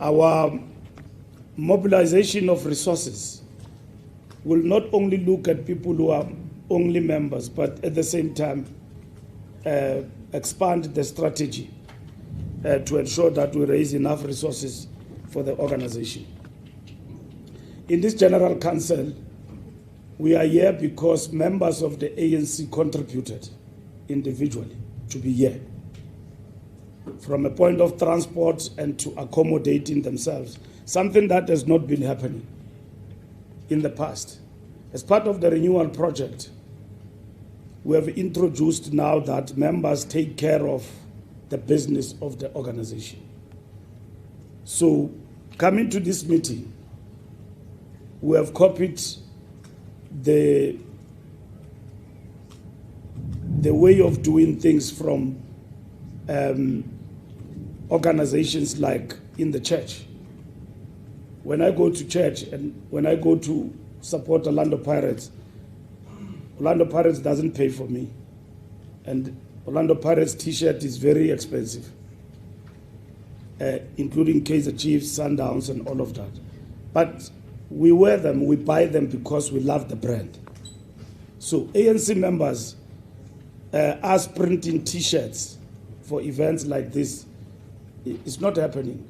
our mobilization of resources will not only look at people who are only members, but at the same time expand the strategy to ensure that we raise enough resources for the organization. In this General Council, we are here because members of the ANC contributed individually to be here, from a point of transport and to accommodating themselves, something that has not been happening in the past. As part of the renewal project, we have introduced now that members take care of the business of the organization. So, coming to this meeting, we have copied the way of doing things from organizations like in the church. When I go to church and when I go to support Orlando Pirates doesn't pay for me. And Orlando Pirates t-shirt is very expensive, including Kaizer Chiefs, Sundowns, and all of that. But we wear them, we buy them because we love the brand. So ANC members, us printing t-shirts for events like this, it's not happening.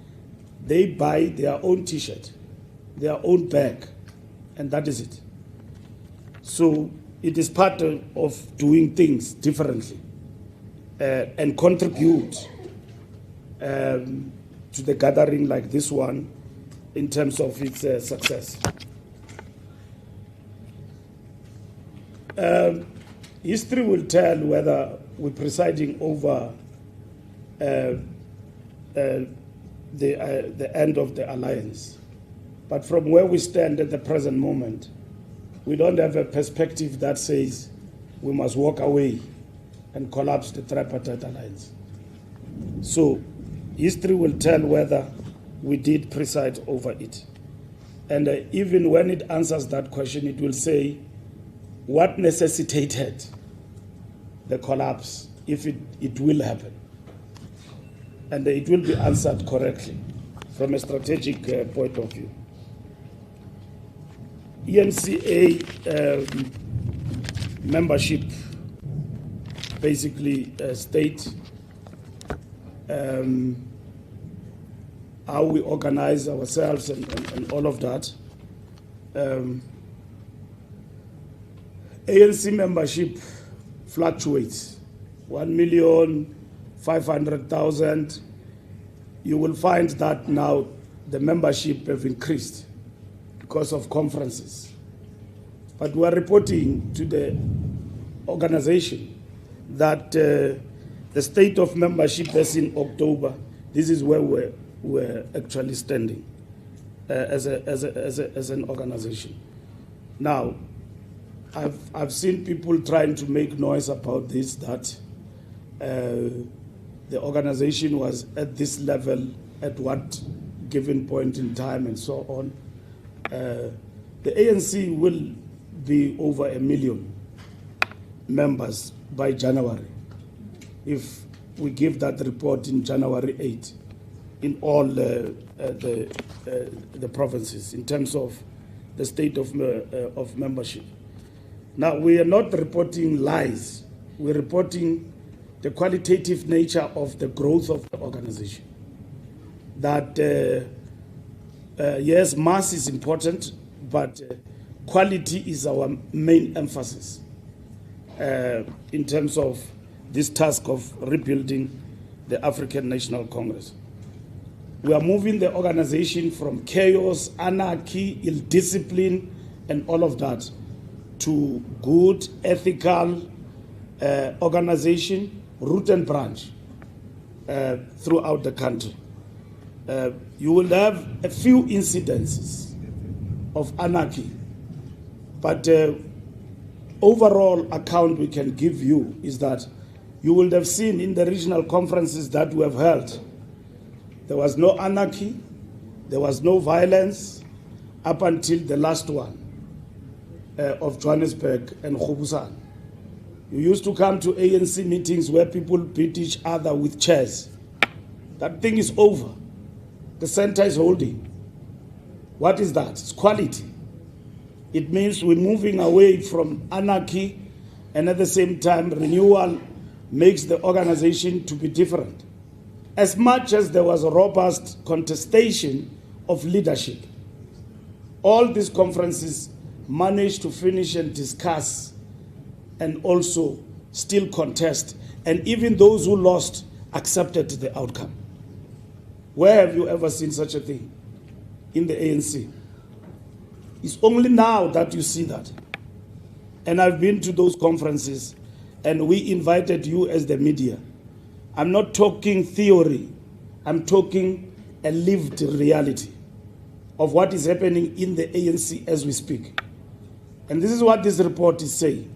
They buy their own t-shirt, their own bag, and that is it. So it is part of doing things differently and contribute to the gathering like this one in terms of its success. History will tell whether we're presiding over the end of the alliance. But from where we stand at the present moment, we don't have a perspective that says we must walk away and collapse the tripartite alliance. So history will tell whether we did preside over it. And even when it answers that question, it will say what necessitated the collapse, if it will happen. And it will be answered correctly from a strategic point of view. ENCA membership basically state how we organize ourselves and all of that. ANC membership fluctuates, 1,500,000. You will find that now the membership have increased because of conferences. But we are reporting to the organization that the state of membership is in October. This is where we're actually standing as an organization. Now, I've seen people trying to make noise about this, that the organization was at this level at what given point in time and so on. The ANC will be over 1 million members by January, if we give that report in January 8 in all the provinces in terms of the state of membership. Now, we are not reporting lies. We're reporting the qualitative nature of the growth of the organization. That, yes, mass is important, but quality is our main emphasis in terms of this task of rebuilding the African National Congress. We are moving the organization from chaos, anarchy, ill-discipline, and all of that to good, ethical organization root and branch throughout the country. You will have a few incidences of anarchy, but overall account we can give you is that you will have seen in the regional conferences that we have held, there was no anarchy, there was no violence up until the last one of Johannesburg and Khobusan. You used to come to ANC meetings where people beat each other with chairs. That thing is over. The center is holding. What is that? It's quality. It means we're moving away from anarchy, and at the same time, renewal makes the organization to be different. As much as there was a robust contestation of leadership, all these conferences managed to finish and discuss and also still contest, and even those who lost accepted the outcome. Where have you ever seen such a thing? In the ANC. It's only now that you see that. And I've been to those conferences, and we invited you as the media. I'm not talking theory. I'm talking a lived reality of what is happening in the ANC as we speak. And this is what this report is saying.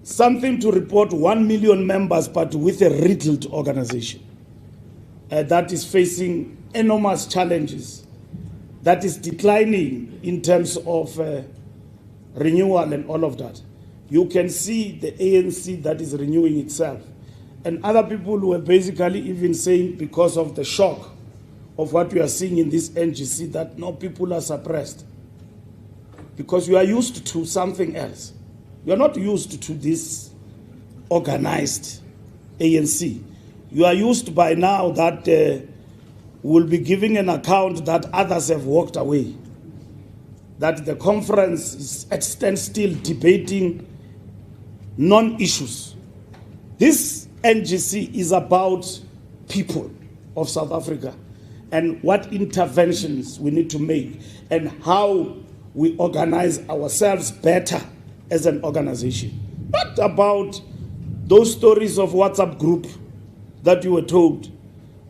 Something to report 1 million members, but with a riddled organization that is facing enormous challenges, that is declining in terms of renewal and all of that. You can see the ANC that is renewing itself. And other people were basically even saying, because of the shock of what we are seeing in this NGC, that no, people are suppressed. Because you are used to something else. You are not used to this organized ANC. You are used by now that we'll be giving an account that others have walked away. That the conference is at standstill debating non-issues. This NGC is about people of South Africa and what interventions we need to make and how we organize ourselves better as an organization. Not about those stories of WhatsApp group that you were told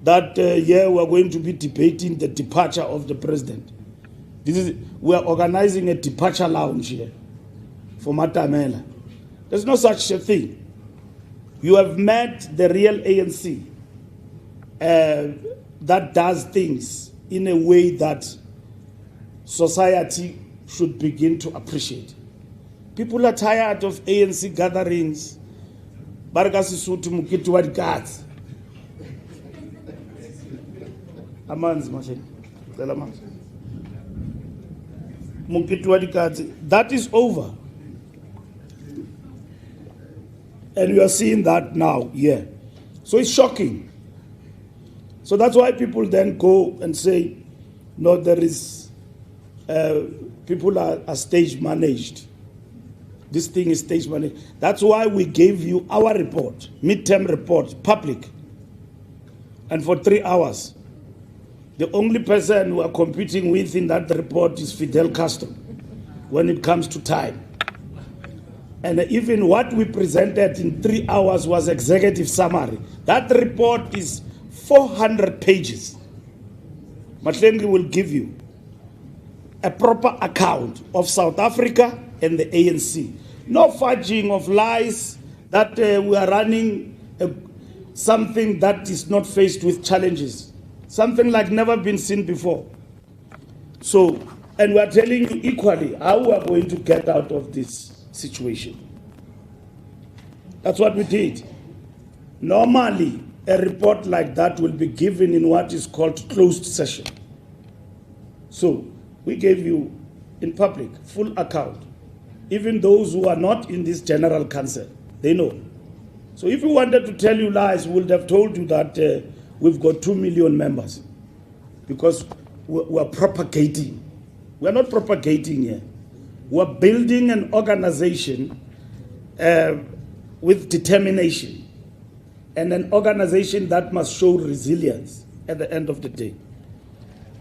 that we're going to be debating the departure of the president. We are organizing a departure lounge here for Matamela. There's no such a thing. You have met the real ANC that does things in a way that society should begin to appreciate. People are tired of ANC gatherings. Baragasi mukiti wa guards. Amanzi mashini. Mukiti wa guards. That is over. And you are seeing that now, yeah. So it's shocking. So that's why people then go and say, no, there is, people are stage managed. This thing is stage managed. That's why we gave you our report, midterm report, public. And for 3 hours, the only person we are competing with in that report is Fidel Castro when it comes to time. And even what we presented in 3 hours was executive summary. That report is 400 pages. Matlengi will give you a proper account of South Africa and the ANC. No fudging of lies that we are running something that is not faced with challenges. Something like never been seen before. So, and we are telling you equally how we are going to get out of this situation. That's what we did. Normally, a report like that will be given in what is called closed session. So, we gave you in public full account. Even those who are not in this general council, they know. So if we wanted to tell you lies, we would have told you that we've got 2 million members because we're propagating. We're not propagating here. We're building an organization with determination and an organization that must show resilience at the end of the day.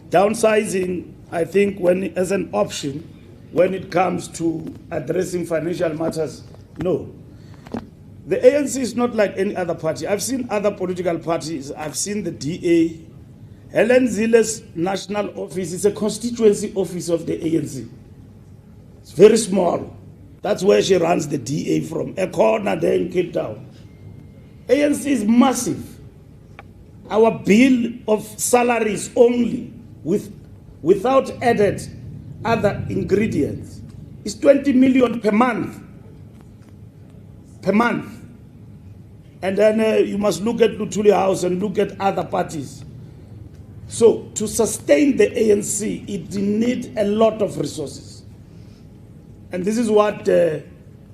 Downsizing, I think, as an option, when it comes to addressing financial matters, no. The ANC is not like any other party. I've seen other political parties. I've seen the DA. Helen Zile's national office is a constituency office of the ANC. It's very small. That's where she runs the DA from, a corner there in Cape Town. ANC is massive. Our bill of salaries only, without added other ingredients, is 20 million per month. Per month. And then you must look at Luthuli House and look at other parties. So to sustain the ANC, it needs a lot of resources. And this is what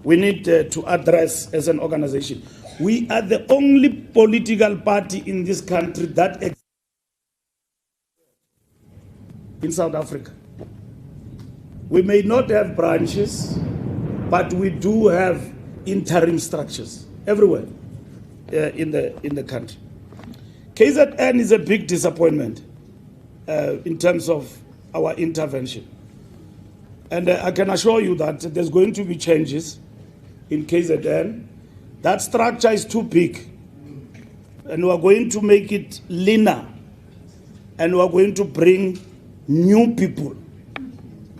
we need to address as an organization. We are the only political party in this country that exists in South Africa. We may not have branches, but we do have interim structures everywhere in the country. KZN is a big disappointment in terms of our intervention. And I can assure you that there's going to be changes in KZN. That structure is too big. And we are going to make it leaner. And we are going to bring new people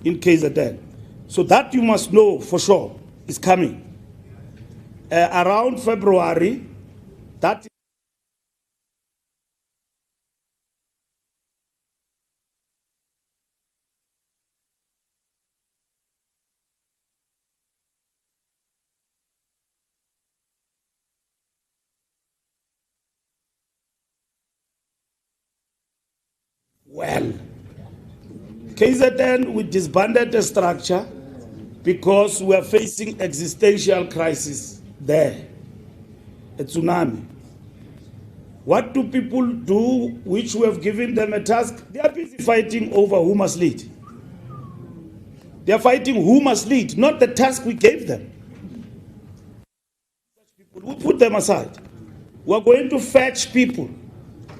in KZN. So that you must know for sure is coming. Around February, that well, KZN, we disbanded the structure because we are facing existential crisis there, a tsunami. What do people do which we have given them a task? They are busy fighting over who must lead. They are fighting who must lead, not the task we gave them. We put them aside. We are going to fetch people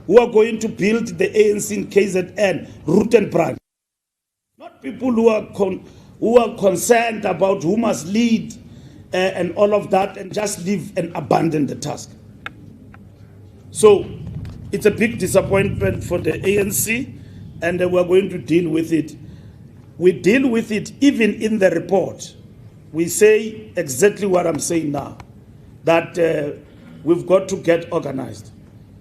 who are going to build the ANC in KZN, root and branch. Not people who are concerned about who must lead and all of that and just leave and abandon the task. So it's a big disappointment for the ANC, and we're going to deal with it. We deal with it even in the report. We say exactly what I'm saying now, that we've got to get organized.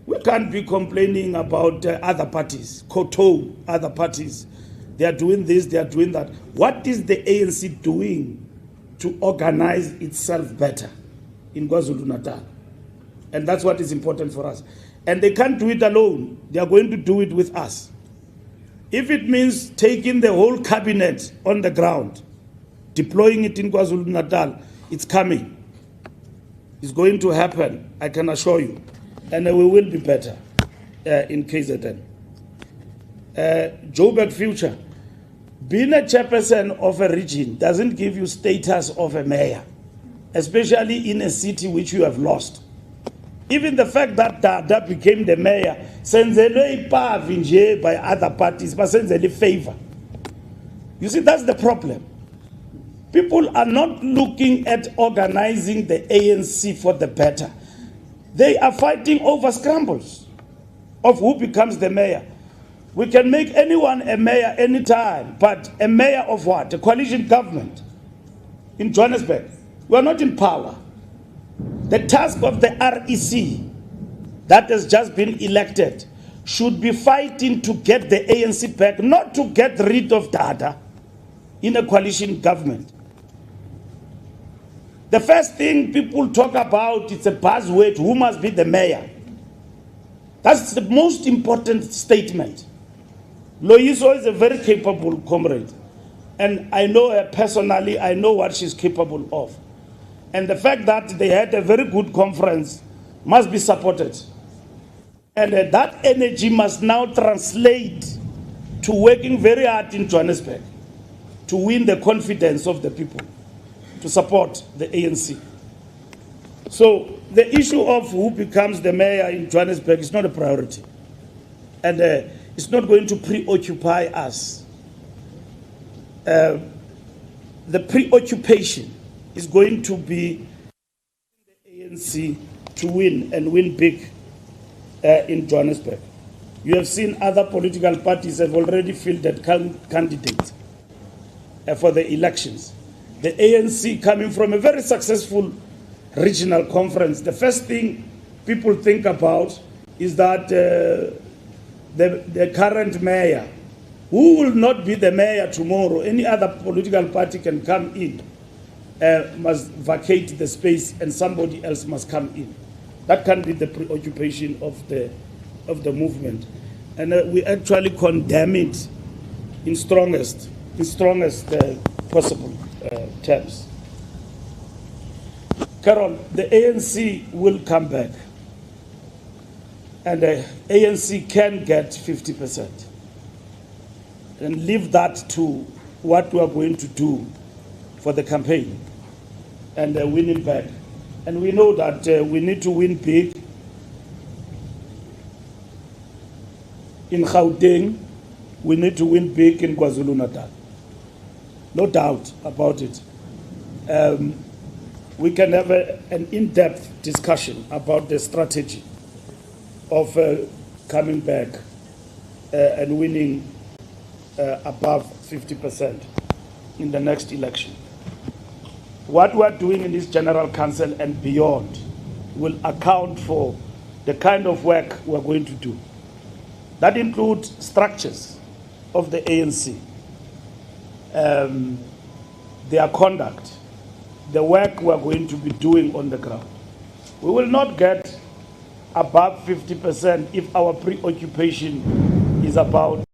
We can't be complaining about other parties, Koto, other parties. They are doing this, they are doing that. What is the ANC doing to organize itself better in KwaZulu-Natal? And that's what is important for us. And they can't do it alone. They are going to do it with us. If it means taking the whole cabinet on the ground, deploying it in KwaZulu-Natal, it's coming. It's going to happen, I can assure you. And we will be better in KZN. Joburg Future. Being a chairperson of a region doesn't give you status of a mayor, especially in a city which you have lost. Even the fact that Dada became the mayor, senzelwe ipavi nje by other parties, but senzele favor. You see, that's the problem. People are not looking at organizing the ANC for the better. They are fighting over scrambles of who becomes the mayor. We can make anyone a mayor anytime, but a mayor of what? A coalition government in Johannesburg. We are not in power. The task of the REC that has just been elected should be fighting to get the ANC back, not to get rid of Dada in a coalition government. The first thing people talk about, it's a buzzword, who must be the mayor. That's the most important statement. Loyiso is a very capable comrade. And I know her personally, I know what she's capable of. And the fact that they had a very good conference must be supported. And that energy must now translate to working very hard in Johannesburg to win the confidence of the people, to support the ANC. So the issue of who becomes the mayor in Johannesburg is not a priority. And it's not going to preoccupy us. The preoccupation is going to be the ANC to win and win big in Johannesburg. You have seen other political parties have already fielded candidates for the elections. The ANC coming from a very successful regional conference, the first thing people think about is that the current mayor, who will not be the mayor tomorrow, any other political party can come in, must vacate the space and somebody else must come in. That can be the preoccupation of the movement. And we actually condemn it in strongest possible terms. Carol, the ANC will come back. And the ANC can get 50%. And leave that to what we are going to do for the campaign and winning back. And we know that we need to win big in Gauteng. We need to win big in KwaZulu-Natal. No doubt about it. We can have an in-depth discussion about the strategy of coming back and winning above 50% in the next election. What we're doing in this General Council and beyond will account for the kind of work we're going to do. That includes structures of the ANC, their conduct, the work we're going to be doing on the ground. We will not get above 50% if our preoccupation is about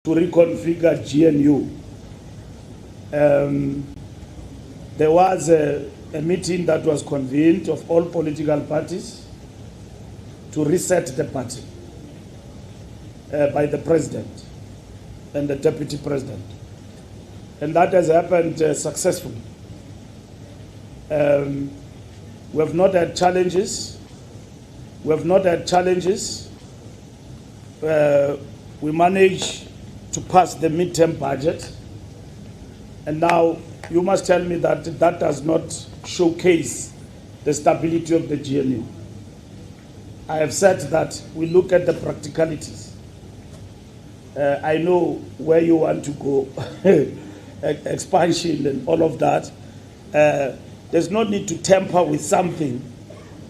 to reconfigure GNU. There was a meeting that was convened of all political parties to reset the party by the president and the deputy president. And that has happened successfully. We have not had challenges. We managed to pass the midterm budget. And now you must tell me that that does not showcase the stability of the GNU. I have said that we look at the practicalities. I know where you want to go, expansion and all of that. There's no need to tamper with something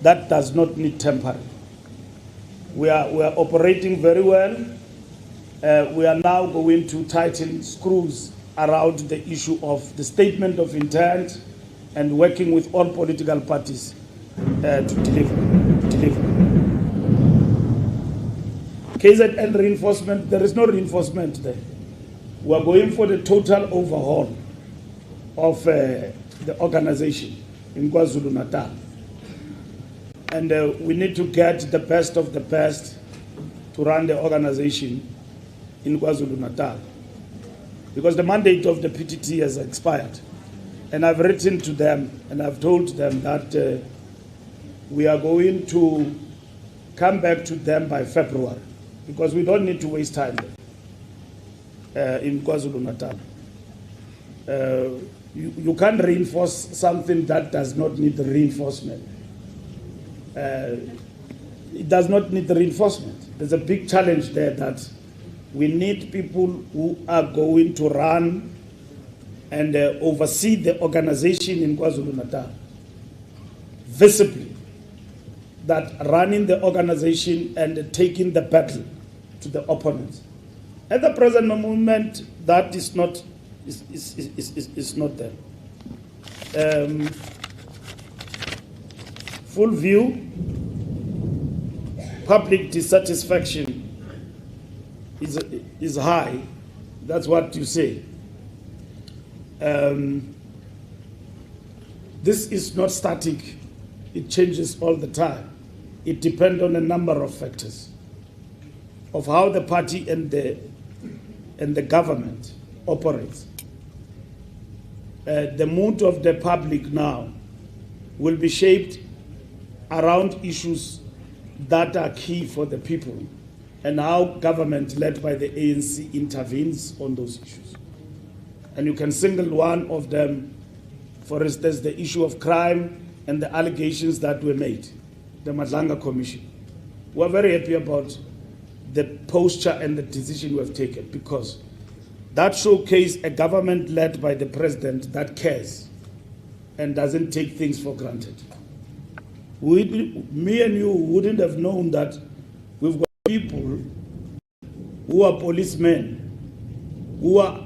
that does not need tampering. We are operating very well. We are now going to tighten screws around the issue of the statement of intent and working with all political parties to deliver. KZN reinforcement, there is no reinforcement there. We are going for the total overhaul of the organization in KwaZulu-Natal. And we need to get the best of the best to run the organization in KwaZulu-Natal, because the mandate of the PTT has expired. And I've written to them and I've told them that we are going to come back to them by February, because we don't need to waste time in KwaZulu-Natal. You can't reinforce something that does not need reinforcement. It does not need reinforcement. There's a big challenge there that we need people who are going to run and oversee the organization in KwaZulu-Natal visibly, that running the organization and taking the battle to the opponents. At the present moment, that is not not there. Full view, public dissatisfaction is high. That's what you say. This is not static. It changes all the time. It depends on a number of factors of how the party and the government operates. The mood of the public now will be shaped around issues that are key for the people and how government led by the ANC intervenes on those issues. And you can single one of them, for instance, the issue of crime and the allegations that were made, the Madlanga Commission. We're very happy about the posture and the decision we have taken, because that showcased a government led by the president that cares and doesn't take things for granted. Me and you wouldn't have known that we've got people who are policemen, who are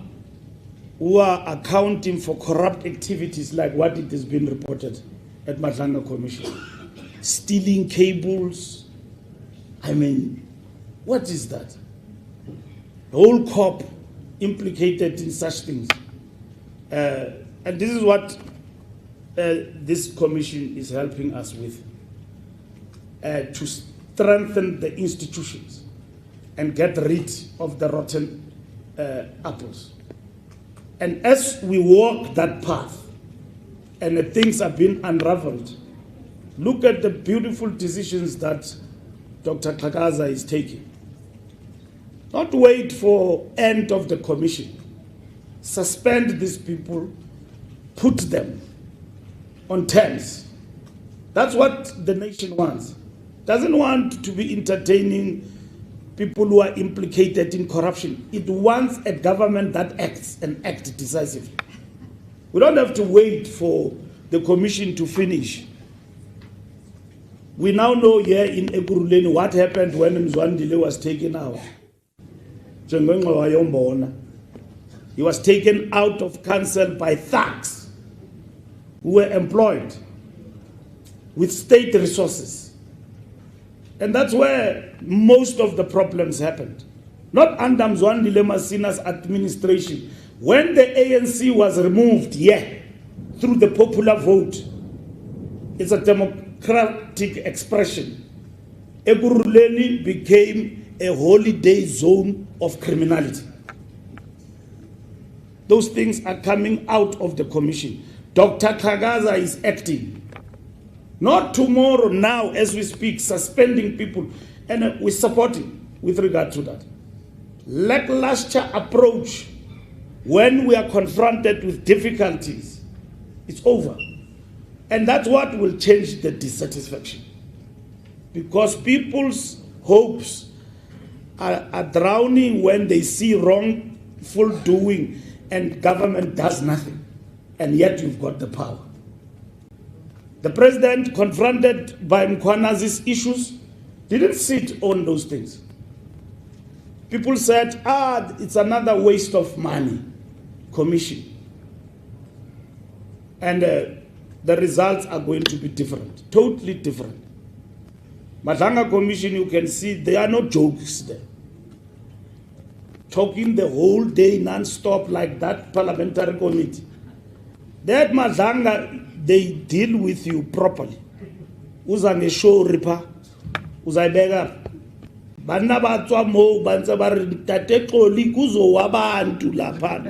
accounting for corrupt activities like what it has been reported at Madlanga Commission. Stealing cables. I mean, what is that? The whole corp implicated in such things. And this is what this commission is helping us with, to strengthen the institutions and get rid of the rotten apples. And as we walk that path and the things are being unraveled, look at the beautiful decisions that Dr. Kagaza is taking. Not wait for end of the commission. Suspend these people, put them on terms. That's what the nation wants. Doesn't want to be entertaining people who are implicated in corruption. It wants a government that acts and acts decisively. We don't have to wait for the commission to finish. We now know here in Ekurhuleni what happened when Mzwandile was taken out. He was taken out of council by thugs who were employed with state resources. And that's where most of the problems happened. Not under Mzwandile Masina's administration. When the ANC was removed, through the popular vote, it's a democratic expression. Ekurhuleni became a holiday zone of criminality. Those things are coming out of the commission. Dr. Kagaza is acting. Not tomorrow, now, as we speak, suspending people. And we're supporting with regard to that. Lackluster approach when we are confronted with difficulties. It's over. And that's what will change the dissatisfaction. Because people's hopes are drowning when they see wrongful doing and government does nothing. And yet you've got the power. The president, confronted by Mkwanazi's issues, didn't sit on those things. People said, it's another waste of money, commission. And the results are going to be different, totally different. Madlanga Commission, you can see there are no jokes there. Talking the whole day non-stop like that parliamentary committee. That Madlanga, they deal with you properly. Uzange show ripa, uzaibega. Bana batswa mo banza ba re tate xoli kuzo wabantu lapha.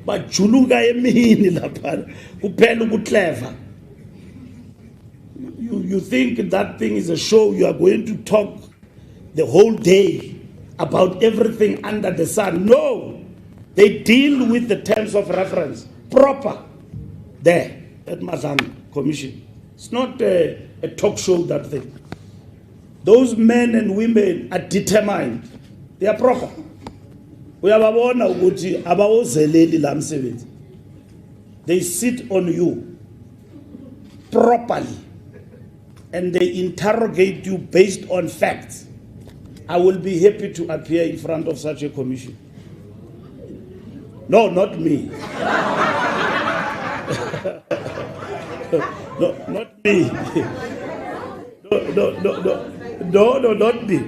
Bajuluka emini lapha. Kuphela ukuclever. You think that thing is a show, you are going to talk the whole day about everything under the sun. No, they deal with the terms of reference, proper, there at Madlanga Commission. It's not a talk show, that thing. Those men and women are determined. They are proper. They sit on you properly and they interrogate you based on facts. I will be happy to appear in front of such a commission. No, not me. No, not me. No, not me.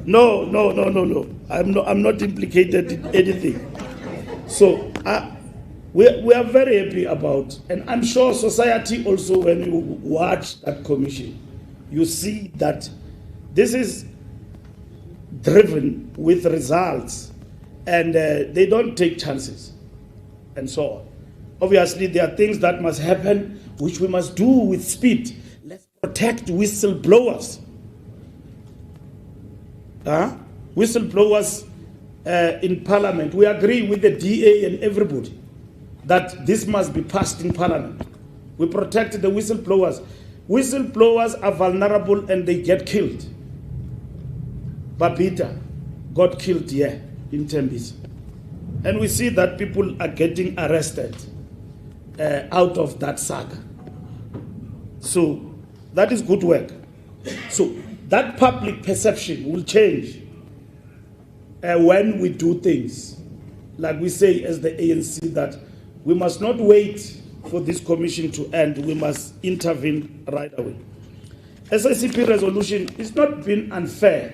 No. I'm not implicated in anything. So we are very happy about, and I'm sure society also, when you watch that commission, you see that this is driven with results, and they don't take chances, and so on. Obviously, there are things that must happen, which we must do with speed. Let's protect whistleblowers. Whistleblowers in Parliament. We agree with the DA and everybody that this must be passed in Parliament. We protect the whistleblowers. Whistleblowers are vulnerable and they get killed. Babita got killed here in Tembisa. And we see that people are getting arrested out of that saga. So that is good work. So that public perception will change when we do things. Like we say as the ANC, that we must not wait for this commission to end. We must intervene right away. SICP resolution is not been unfair.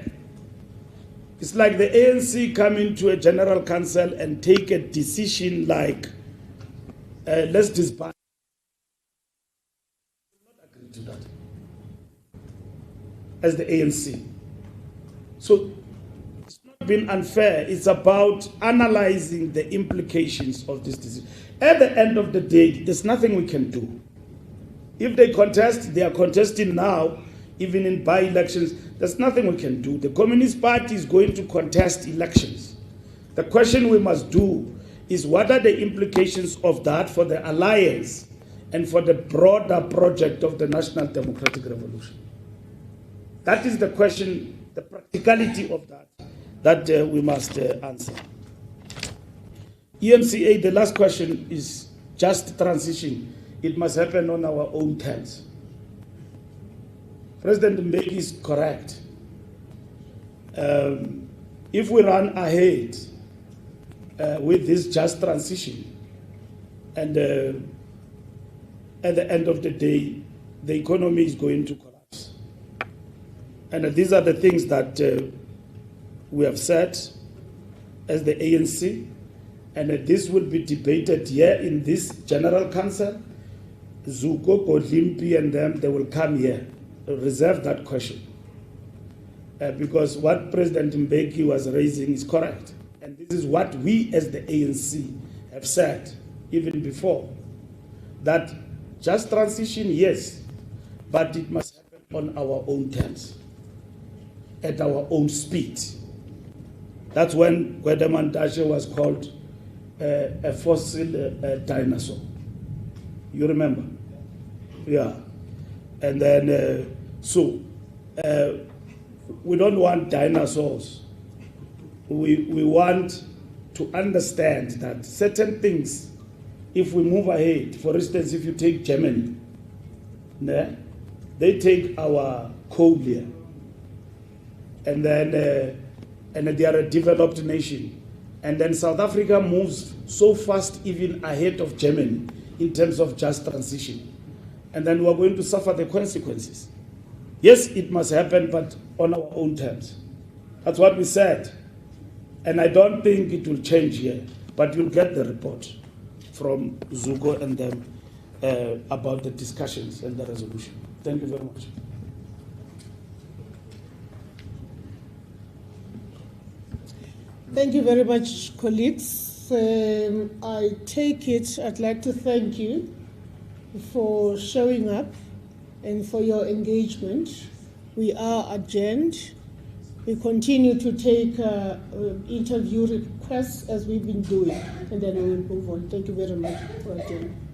It's like the ANC coming to a general council and take a decision like, let's disband. I will not agree to that as the ANC. So it's not been unfair. It's about analyzing the implications of this decision. At the end of the day, there's nothing we can do. If they contest, they are contesting now, even in by-elections. There's nothing we can do. The Communist Party is going to contest elections. The question we must do is, what are the implications of that for the alliance and for the broader project of the National Democratic Revolution? That is the question, the practicality of that we must answer. EMCA, the last question is just transition. It must happen on our own terms. President Mbeki is correct. If we run ahead with this just transition, and at the end of the day, the economy is going to collapse. And these are the things that we have said as the ANC, and this will be debated here in this General Council. Zuko, Kodlimpi, and them, they will come here. Reserve that question. Because what President Mbeki was raising is correct. And this is what we as the ANC have said, even before. That just transition, yes, but it must happen on our own terms, at our own speed. That's when Gwedeman Dashe was called a fossil dinosaur. You remember? Yeah. And then, we don't want dinosaurs. We want to understand that certain things, if we move ahead, for instance, if you take Germany, they take our coal here, and then they are a developed nation. And then South Africa moves so fast, even ahead of Germany, in terms of just transition. And then we're going to suffer the consequences. Yes, it must happen, but on our own terms. That's what we said. And I don't think it will change here, but you'll get the report from Zuko and them about the discussions and the resolution. Thank you very much. Thank you very much, colleagues. I take it, I'd like to thank you for showing up and for your engagement. We are adjourned. We continue to take interview requests as we've been doing, and then we will move on. Thank you very much for attending.